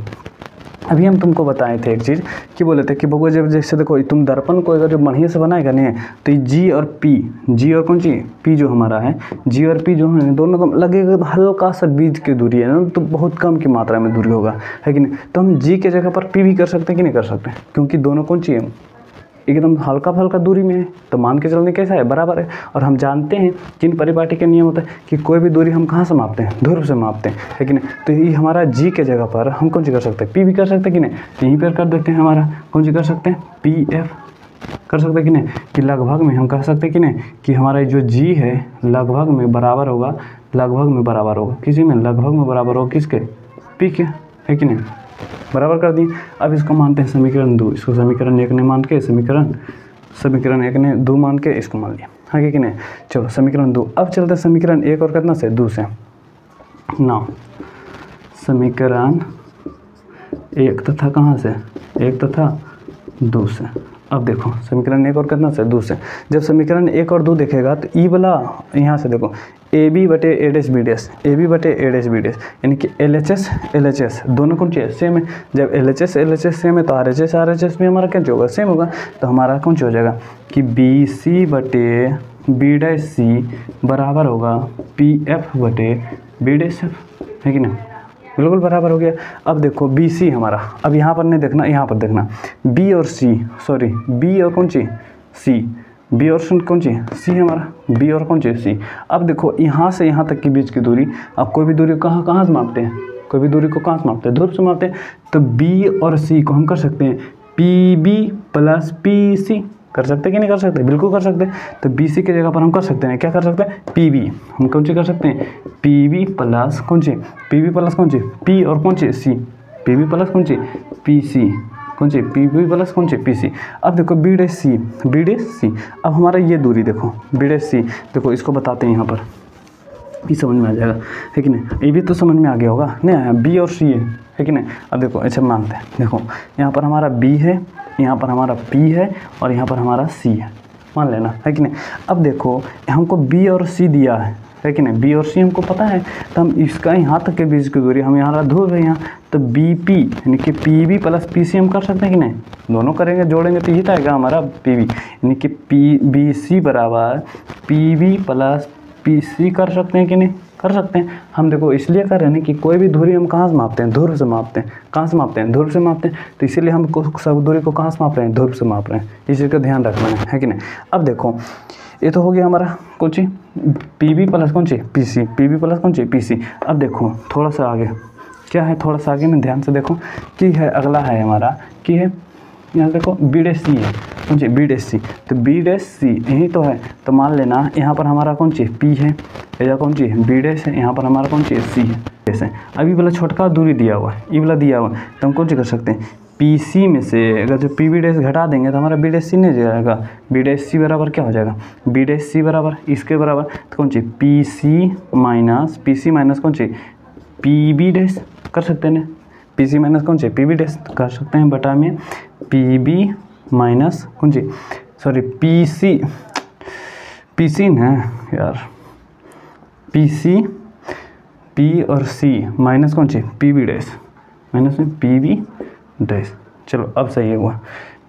अभी हम तुमको बताए थे एक चीज़ कि बोले थे कि बबुआ जब जैसे देखो तुम दर्पण को अगर जब बढ़िया से बनाएगा नहीं तो ये जी और कौन सी पी जो हमारा है, जी और पी जो है दोनों का लगेगा हल्का सा बीच की दूरी है ना, तो बहुत कम की मात्रा में दूरी होगा, है कि नहीं। तो हम जी के जगह पर पी भी कर सकते हैं कि नहीं कर सकते, क्योंकि दोनों कौन सी है एकदम हल्का दूरी में है, तो मान के चलने कैसा है, बराबर है। और हम जानते हैं कि इन परिपाटी के नियम होता है कि कोई भी दूरी हम कहाँ से मापते हैं, ध्रुव से मापते हैं, है कि नहीं। तो ये हमारा जी के जगह पर हम कौन सी कर सकते हैं, पी भी कर सकते हैं कि नहीं, यहीं पर कर देते हैं हमारा कौन सी कर सकते हैं, पी एफ कर सकते हैं कि नहीं, कि लगभग में हम कह सकते हैं कि नहीं कि हमारा जो जी है लगभग में बराबर होगा किसी में, लगभग में बराबर होगा किसके, पी के, है कि नहीं, बराबर कर दिए। अब इसको मानते हैं समीकरण 2, इसको समीकरण 1 ने मान के समीकरण 1 ने 2 मान के इसको मान लिया, है कि नहीं। चलो समीकरण 2, अब चलते हैं समीकरण 1 और कितना से 2 से ना, समीकरण 1 तथा कहाँ से 1 तथा 2 से। अब देखो समीकरण 1 और कितना से 2 से, जब समीकरण 1 और 2 देखेगा तो ई वाला यहाँ से देखो ए बी बटे ए डैश बी डैश यानी कि एल एच एस दोनों कौन चाहिए सेम है। जब एल एच एस सेम है तो आर एच एस भी हमारा क्या होगा, सेम होगा। तो हमारा कौन सा हो जाएगा कि बी सी बटे बी डैश सी बराबर होगा पी एफ बटे बी डैश एफ, है कि नहीं, बिल्कुल बराबर हो गया। अब देखो बी सी हमारा, अब यहाँ पर नहीं देखना, यहाँ पर देखना बी और कौन सी सी, बी और कौन सी सी है हमारा, बी और कौन सी सी। अब देखो यहाँ से यहाँ तक के बीच की दूरी, अब कोई भी दूरी को कहाँ से मापते हैं, कोई भी दूरी को कहाँ से मापते हैं, ध्रुव से मापते हैं। तो बी और सी को हम कर सकते हैं P B plus P C, कर सकते कि नहीं कर सकते, बिल्कुल कर सकते हैं। तो बी सी की जगह पर हम कर सकते हैं, क्या कर सकते हैं, पी बी, हम कौन सी कर सकते हैं, पी बी प्लस कौन सी, पी बी प्लस कौन सी पी और कौन सी सी, पी बी प्लस कौन सी पी सी, कौन सी पी बी प्लस कौन सी पी सी। अब देखो B dash C, B dash C. अब हमारा ये दूरी देखो बी डैश सी, देखो इसको बताते हैं यहाँ पर, ये समझ में आ जाएगा है कि नहीं, ये भी तो समझ में आ गया होगा, नहीं आया, बी और सी है कि नहीं। अब देखो ऐसे मानते हैं, देखो यहाँ पर हमारा बी है, यहाँ पर हमारा पी है और यहाँ पर हमारा सी है, मान लेना है कि नहीं। अब देखो हमको बी और सी दिया है कि नहीं, बी और सी हमको पता है, तो हम इसका यहाँ तक के बीच की दूरी, हम यहाँ ध्रुव है यहाँ, तो बी पी यानी कि P B plus P C हम कर सकते हैं कि नहीं, दोनों करेंगे जोड़ेंगे तो ये आएगा हमारा पी बी, यानी कि पी बी सी बराबर P B plus P C कर सकते हैं कि नहीं, कर सकते हैं। हम देखो इसलिए कर रहे हैं कि कोई भी दूरी हम कहाँ से मापते हैं, ध्रुव से मापते हैं, कहाँ से मापते हैं, ध्रुव से मापते हैं, तो इसीलिए हम सब दूरी को कहाँ से माप रहे हैं, ध्रुव से माप रहे हैं, इस चीज़ का ध्यान रखना है कि नहीं। अब देखो ये तो हो गया हमारा कौन सी पी बी प्लस कौन C P C, P B plus कौन सी पी सी। अब देखो थोड़ा सा आगे क्या है, थोड़ा सा आगे में ध्यान से देखो कि है, अगला है हमारा कि है, यहाँ देखो बी डैश सी है, कौन सी बी डैश सी, तो बी डैश सी यही तो है, तो मान लेना यहाँ पर हमारा कौन सी पी है, या कौन सी बी डैश है, यहाँ पर हमारा कौन सी सी है, जैसे अभी वाला छोटका दूरी दिया हुआ है, ये वाला दिया हुआ है, तो हम कौन सी कर सकते हैं, पी सी में से अगर जो पी बी डैश घटा देंगे तो हमारा बी डैश सी नहीं जाएगा, बी डैश सी बराबर क्या हो जाएगा, बी डैश सी बराबर इसके बराबर, तो कौन सी पी सी माइनस कौन सी पी बी डैश कर सकते हैं ना, पी सी माइनस कौन सी पी बी डैश कर सकते हैं, बटा में पी बी माइनस कौन सी, सॉरी पी सी ना यार, पी सी पी और सी माइनस कौन C P B dash, minus में पी बी डैश, चलो अब सही हुआ,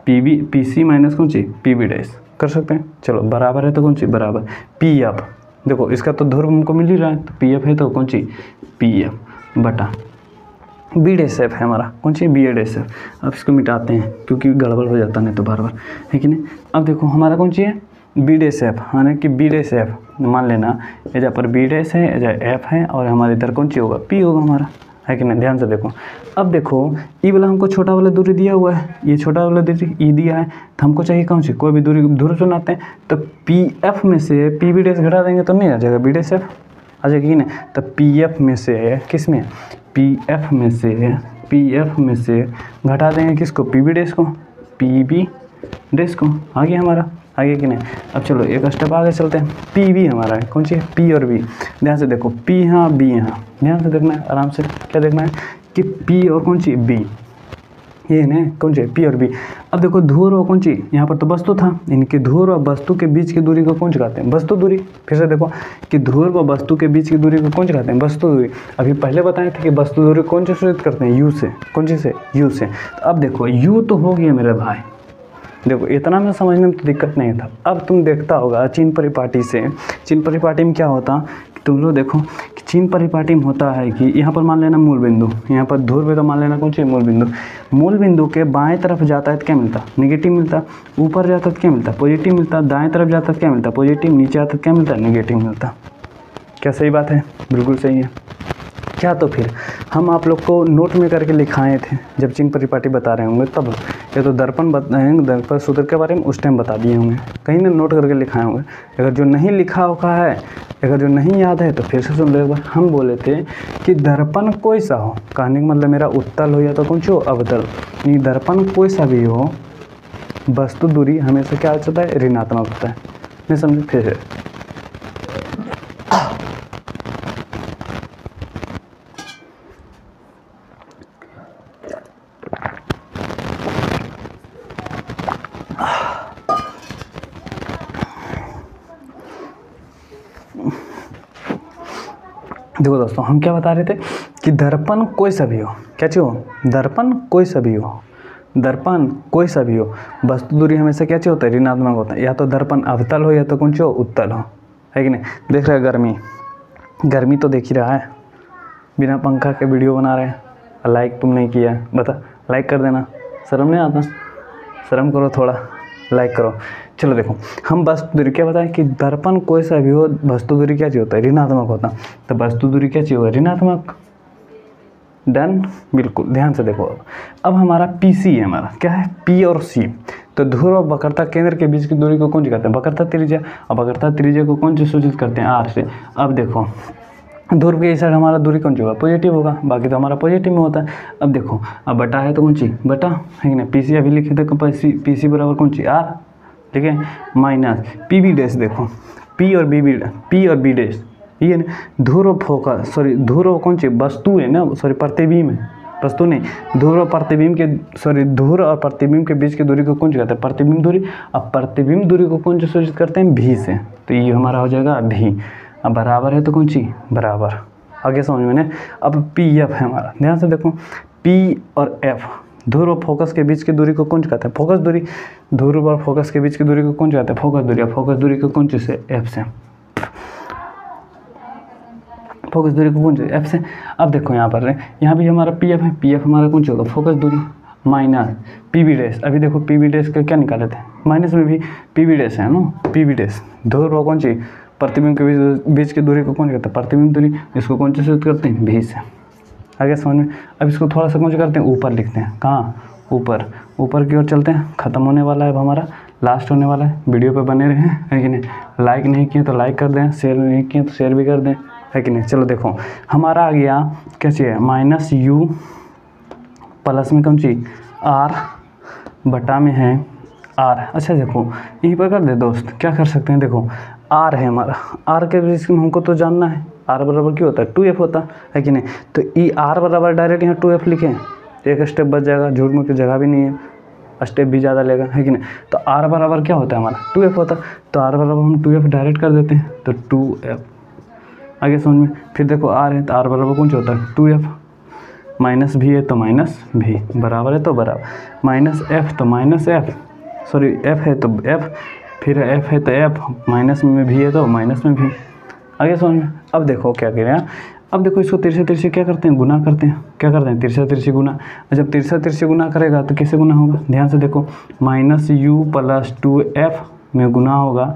पी सी माइनस कौन सी पी बी डैश कर सकते हैं। चलो बराबर है तो कौन सी बराबर पी एफ, देखो इसका तो ध्रुव हमको मिल ही रहा है, तो पी एफ है तो कौन सी पी एफ बटा बी डैश एफ है हमारा, कौन सी बी ए डैश एफ। अब इसको मिटाते हैं क्योंकि गड़बड़ हो जाता नहीं तो बार बार है कि नहीं। अब देखो हमारा कौन सी है बी डैश एफ, यानी कि बी डैश एफ मान लेना, एजा पर बी डैश है, एजा एफ है, और हमारे इधर कौन सी होगा पी होगा हमारा, है कि नहीं, ध्यान से देखो। अब देखो ई वाला हमको छोटा वाला दूरी दिया हुआ है, ये छोटा वाला दूरी ई दिया है, तो हमको चाहिए कौन सी कोई भी दूरी ध्रुव चुनाते हैं, तो पी एफ में से पी बी डैश घटा देंगे तो नहीं आ जाएगा बी डैश एफ, आ जाएगी कि नहीं। तो पी एफ में से किस में पी एफ में से घटा देंगे किसको पी बी डैश को, पी बी डैश को, आ गया हमारा, आगे कि नहीं। अब चलो एक स्टेप आगे चलते हैं, पी बी हमारा है कौन सी है पी और बी, ध्यान से देखो पी यहाँ बी यहाँ, ध्यान से देखना है आराम से, क्या देखना है कि पी और कौन सी बी, ये ना कौन सी पी और बी। अब देखो ध्रुव और कौन सी, यहाँ पर तो वस्तु था, इनके ध्रुव और वस्तु के बीच की दूरी को कौन सी कहते हैं, वस्तु दूरी। फिर से देखो कि ध्रुव और वस्तु के बीच की दूरी को कौन सी कहते हैं, वस्तु दूरी। अभी पहले बताए थे कि वस्तु दूरी कौन सी सूचित करते हैं, यू से, कौन सी से यू से। तो अब देखो यू तो हो गया मेरे भाई, देखो इतना में समझने में तो दिक्कत नहीं था। अब तुम देखता होगा चिन्ह परिपाटी से, चिन्ह परिपाटी में क्या होता कि तुम लोग देखो कि चिन्ह परिपाटी में होता है कि यहाँ पर मान लेना मूल बिंदु, यहाँ पर ध्रुव है तो मान लेना कौन सी मूल बिंदु, मूल बिंदु के बाएं तरफ जाता है तो क्या मिलता, नेगेटिव मिलता, ऊपर जाता है तो क्या मिलता, पॉजिटिव मिलता, दाएं तरफ जाता है तो क्या मिलता, पॉजिटिव, नीचे आता है तो क्या मिलता, नेगेटिव मिलता। क्या सही बात है, बिल्कुल सही है। क्या तो फिर हम आप लोग को नोट में करके लिखाए थे जब चिन्ह परिपाटी बता रहे होंगे तब, या तो दर्पण बताएंगे, दर्पण सूत्र के बारे में उस टाइम बता दिए होंगे, कहीं ना नोट करके लिखाए होंगे। अगर जो नहीं लिखा होगा है, अगर जो नहीं याद है तो फिर से सुन लो एक बार। हम बोले थे कि दर्पण कोई सा हो, कहने का मतलब मेरा उत्तल हो या तो कौन सी हो अवतल, नहीं दर्पण कोई सा भी हो, वस्तु दूरी हमेशा क्या होता है, ऋणात्मक होता है। नहीं समझे, फिर देखो दोस्तों हम क्या बता रहे थे कि दर्पण कोई सा भी हो, क्या चाहिए हो, दर्पण कोई सा भी हो, दर्पण कोई सा भी हो, वस्तु दूरी हमेशा क्या चाहिए होता है, ऋणात्मक होता है। या तो दर्पण अवतल हो या तो कौन सी हो, उत्तल हो, है कि नहीं। देख रहे हैं गर्मी तो देख ही रहा है, बिना पंखा के वीडियो बना रहे हैं, लाइक तुम नहीं किया है, बता लाइक कर देना, शर्म नहीं आता, शर्म करो थोड़ा, लाइक करो। चलो देखो, हम वस्तु दूरी क्या बताएं कि दर्पण कोई सा भी हो, वस्तु दूरी क्या चीज़ होता है, ऋणात्मक होता है। तो वस्तु दूरी क्या चीज़ होगा, ऋणात्मक। डन, बिल्कुल ध्यान से देखो। अब हमारा PC है, हमारा क्या है, P और C। तो ध्रुव और वक्रता केंद्र के बीच की दूरी को कौन सी कहते हैं, वक्रता त्रिज्या। और वक्रता त्रिज्या को कौन सी सूचित करते हैं, R से। अब देखो ध्रुव के इस साइड हमारा दूरी कौन सी होगा, पॉजिटिव होगा, बाकी तो हमारा पॉजिटिव में होता है। अब देखो, अब बटा है तो कौन सी, बटा है कि ना, PC अभी लिखे थे, PC बराबर कौन सी, R, ठीक है, माइनस PB डैश। देखो P और B डैश, ये ना ध्रुव फोकस, सॉरी ध्रुव कौन सी वस्तु है ना, सॉरी प्रतिबिंब है, वस्तु नहीं, ध्रुव और प्रतिबिंब के, सॉरी ध्रुव और प्रतिबिंब के बीच की दूरी को कौन सी कहते हैं, प्रतिबिंब दूरी। अब प्रतिबिंब दूरी को कौन सी सूचित करते हैं, V से। तो ये हमारा हो जाएगा V। अब बराबर है तो कौन सी, बराबर, आगे समझ में ना। अब PF है हमारा, ध्यान से देखो, P और F, ध्रुव और फोकस के बीच की दूरी को कौन सी कहते हैं, फोकस दूरी। ध्रुव और फोकस के बीच की दूरी को कौन सी कहते हैं, फोकस दूरी। अब फोकस दूरी को कौन सी से, F से, फोकस दूरी को कौन सी, F से। अब देखो यहाँ पर यहाँ भी हमारा PF है, PF हमारा कौन सी होगा, फोकस दूरी, माइनस PB डैश। अभी देखो PB डैश का क्या निकाले थे, माइनस में भी PB डैश है ना, PB डैश। ध्रुव कौन सी, प्रतिबिंब के बीच की दूरी को कौन कहते हैं, प्रतिबिंब दूरी। इसको कौन सी सूचित करते हैं, V से। आगे समझ में। अब इसको थोड़ा सा कौन सी करते हैं, ऊपर लिखते हैं, कहाँ, ऊपर, ऊपर की ओर चलते हैं। ख़त्म होने वाला है अब हमारा, लास्ट होने वाला है। वीडियो पे बने रहें, है कि नहीं। लाइक नहीं किए तो लाइक कर दें, शेयर नहीं किए तो शेयर भी कर दें, है कि नहीं। चलो देखो, हमारा आ गया क्या चाहिए, -U प्लस में कौन सी, R बटा में है R। अच्छा देखो, यहीं पर कर दे दोस्त, क्या कर सकते हैं, देखो R है हमारा, R के बीच में हमको तो जानना है, R बराबर क्या होता है, 2F होता है कि नहीं। तो R बराबर डायरेक्ट यहाँ 2F लिखें, एक स्टेप बच जाएगा, झूठ मूठ की जगह भी नहीं है, स्टेप भी ज़्यादा लेगा, है कि नहीं। तो R बराबर क्या होता है हमारा, 2F होता है। तो R बराबर हम 2F डायरेक्ट कर देते हैं, तो 2F। आगे समझ में। फिर देखो R है तो R बराबर कौन सा होता है, 2F, माइनस भी है तो माइनस भी, बराबर है तो बराबर, -F तो -F, सॉरी F है तो F, फिर F है तो F, माइनस में भी है तो माइनस में भी। आगे समझ में। अब देखो क्या कह रहे हैं, अब देखो इसको तिरछे तिरछे क्या करते हैं, गुना करते हैं, क्या करते हैं, तिरछा तिरछी गुना। जब तिरछा तिरछी गुना करेगा तो कैसे गुना होगा, ध्यान से देखो, -U प्लस 2F में गुना होगा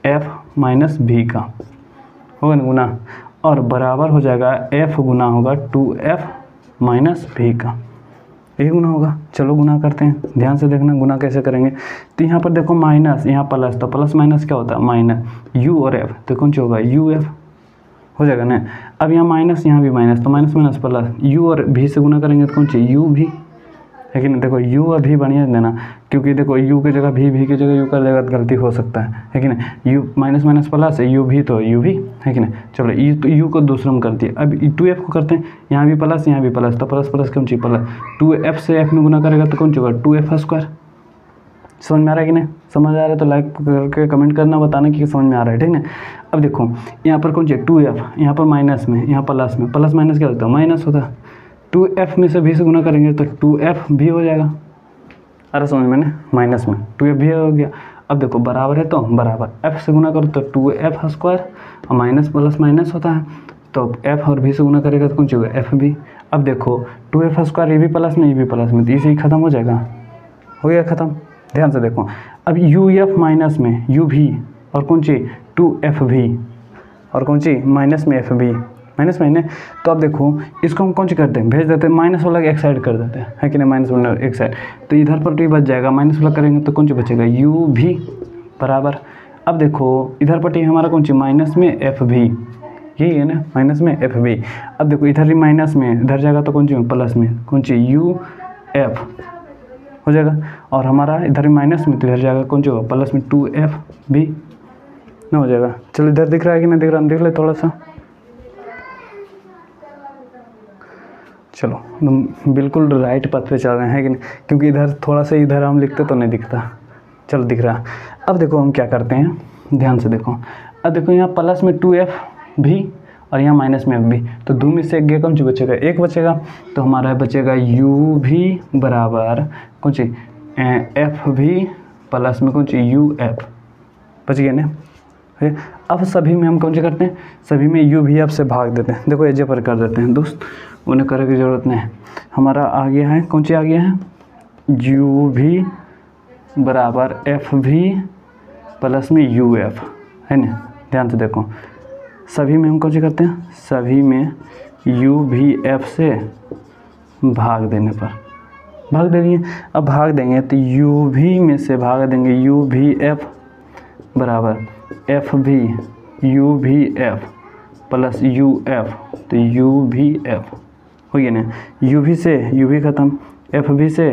F माइनस V का, होगा ना गुना, और बराबर हो जाएगा F गुना होगा 2F माइनस V का, यही गुना होगा। चलो गुना करते हैं, ध्यान से देखना गुना कैसे करेंगे। तो यहाँ पर देखो माइनस, यहाँ प्लस, तो प्लस माइनस क्या होता है, माइनस, U और F, तो कौन सा होगा, UF हो जाएगा ना। अब यहाँ माइनस, यहाँ भी माइनस, तो माइनस माइनस प्लस, U और V से गुना करेंगे तो कौन सी, UV, है कि नहीं। देखो U और V बढ़िया देना, क्योंकि देखो U की जगह V की जगह U कर देगा तो गलती हो सकता है कि नहीं। U माइनस माइनस प्लस है, UV तो UV, है कि नहीं। चलो तो U को दूसरा में कर दिए। अब 2F को करते हैं, यहाँ भी प्लस, यहाँ भी प्लस, तो प्लस प्लस कौन सी, प्लस, 2F से F में गुना करेगा तो कौन सी होगा, 2F स्क्वायर। समझ में आ रहा है कि नहीं, समझ आ रहा है तो लाइक करके कमेंट करना, बताना कि समझ में आ रहा है, ठीक है। अब देखो यहाँ पर कौन सी 2F, यहाँ पर माइनस में, यहाँ प्लस में, प्लस माइनस क्या होता है, माइनस होता है। 2F में से V से गुना करेंगे तो 2F भी हो जाएगा, अरे समझ में ना, माइनस में 2F भी हो गया। अब देखो बराबर है तो बराबर, F से गुना करो तो 2F स्क्वायर, और माइनस प्लस माइनस होता है, तो F और V से गुना करेगा तो कौन सी होगा, FB। अब देखो 2F स्क्वायर, ये भी प्लस में, ये भी प्लस में, तो इसे ही खत्म हो जाएगा, हो गया खत्म। ध्यान से देखो, अब UF माइनस में UV, और कौन सी 2FV, और कौन सी माइनस में FB, माइनस में, तो अब देखो इसको हम कौन सी करते हैं, भेज देते हैं, माइनस वाला एक साइड कर देते हैं, है कि नहीं, माइनस वाला एक साइड, तो इधर पर भी बच जाएगा, माइनस वाला करेंगे तो कौन सी बचेगा, UV बराबर। अब देखो इधर पर हमारा कौन सी, माइनस में FV, यही है ना, माइनस में FV। अब देखो इधर ही माइनस में, इधर जाएगा तो कौन सी प्लस में, कौन सी UF हो जाएगा, और हमारा इधर ही माइनस में, तो इधर जाएगा कौन सी होगा, प्लस में 2FB ना हो जाएगा। चलो इधर दिख रहा है कि नहीं दिख रहा, हम देख ले थोड़ा सा, चलो बिल्कुल राइट पथ पे चल रहे हैं, कि नहीं, क्योंकि इधर थोड़ा सा इधर हम लिखते तो नहीं दिखता, चलो दिख रहा। अब देखो हम क्या करते हैं, ध्यान से देखो, अब देखो यहाँ प्लस में 2FV और यहाँ माइनस में FB, तो दो में से एक गया, कौन सी बचेगा, एक बचेगा, तो हमारा बचेगा UV बराबर कौन सी FV प्लस में कौन सी UF, बच गया ना। अब सभी में हम कौन सी करते हैं, सभी में UVF से भाग देते हैं। देखो एजे पर कर देते हैं दोस्त, उन्हें करने की ज़रूरत नहीं है। हमारा आ गया है, कौन सी आ गया है, UV बराबर एफ भी प्लस में यू एफ, है ना। ध्यान से देखो, सभी में हम कौन सी करते हैं, सभी में यू भी एफ से भाग देने पर भाग दे दिए। अब भाग देंगे तो यू भी में से भाग देंगे यू भी एफ बराबर एफ भी यू भी एफ प्लस यू एफ, तो यू भी एफ हो गया ना। यू भी से यू भी ख़त्म, एफ भी से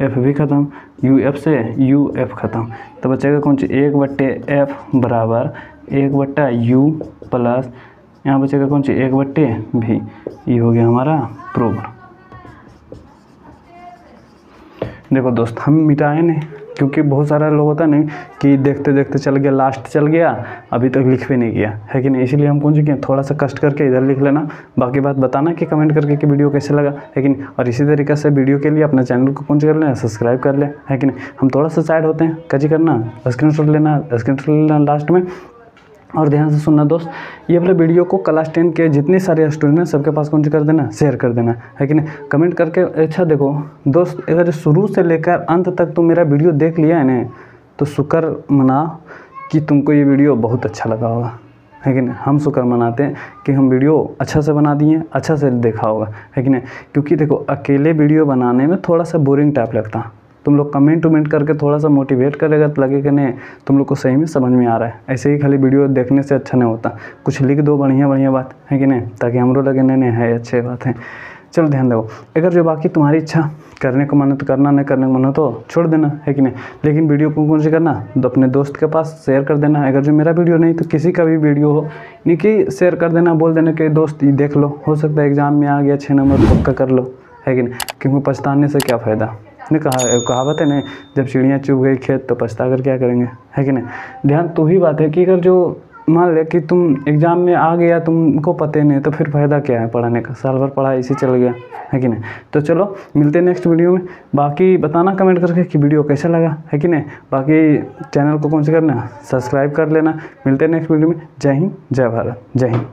एफ भी ख़त्म, यू एफ से यू एफ ख़त्म, तो बचेगा कौन सी 1/f बराबर 1/u प्लस यहाँ बचेगा कौन सी 1/v। ये हो गया हमारा प्रूव। देखो दोस्त, हम मिटाए नहीं क्योंकि बहुत सारा लोग होता नहीं कि देखते देखते चल गया, लास्ट चल गया, अभी तक लिख भी नहीं किया, है कि नहीं। इसीलिए हम कौन सी किए, थोड़ा सा कष्ट करके इधर लिख लेना, बाकी बात बताना कि कमेंट करके कि वीडियो कैसे लगा, है कि नहीं। और इसी तरीके से वीडियो के लिए अपने चैनल को कौन सी कर लेना, सब्सक्राइब कर ले, है कि नहीं। हम थोड़ा सा साइड होते हैं, कैसे करना, स्क्रीनशॉट लेना लास्ट में। और ध्यान से सुनना दोस्त, ये वाला वीडियो को क्लास 10 के जितने सारे स्टूडेंट हैं सबके पास कौन सी कर देना, शेयर कर देना, है कि नहीं। कमेंट करके। अच्छा देखो दोस्त, अगर शुरू से लेकर अंत तक तुम मेरा वीडियो देख लिया है ना, तो शुक्र मना कि तुमको ये वीडियो बहुत अच्छा लगा होगा, है कि नहीं। हम शुक्र मनाते हैं कि हम वीडियो अच्छा से बना दिए, अच्छा से देखा होगा, है कि नहीं। क्योंकि देखो, अकेले वीडियो बनाने में थोड़ा सा बोरिंग टाइप लगता। तुम लोग कमेंट करके थोड़ा सा मोटिवेट करेगा तो लगेगा नहीं तुम लोग को सही में समझ में आ रहा है। ऐसे ही खाली वीडियो देखने से अच्छा नहीं होता, कुछ लिख दो बढ़िया बात, है कि नहीं, ताकि हमरो लगे नहीं है अच्छे बात है। चलो ध्यान दो, अगर जो बाकी तुम्हारी इच्छा करने को मन है तो करना, नहीं करने को मन हो तो छोड़ देना, है कि नहीं। लेकिन वीडियो को कौन सी करना, तो अपने दोस्त के पास शेयर कर देना। अगर जो मेरा वीडियो नहीं तो किसी का भी वीडियो हो, नहीं कि शेयर कर देना, बोल देना कि दोस्त ये देख लो, हो सकता है एग्जाम में आ गया 6 नंबर पक्का कर लो, है कि नहीं। क्योंकि पछताने से क्या फ़ायदा, ने कहावत है नहीं, जब चिड़ियाँ चुग गई खेत तो पछता कर क्या करेंगे, है कि नहीं। ध्यान तो ही बात है कि अगर जो मान ले कि तुम एग्ज़ाम में आ गया, तुमको पता नहीं, तो फिर फ़ायदा क्या है पढ़ाने का, साल भर पढ़ाई इसी चल गया, है कि नहीं। तो चलो मिलते हैं नेक्स्ट वीडियो में। बाकी बताना कमेंट करके कि वीडियो कैसा लगा, है कि नहीं। बाकी चैनल को कौन सा करना, सब्सक्राइब कर लेना। मिलते हैं नेक्स्ट वीडियो में। जय हिंद, जय भारत, जय हिंद।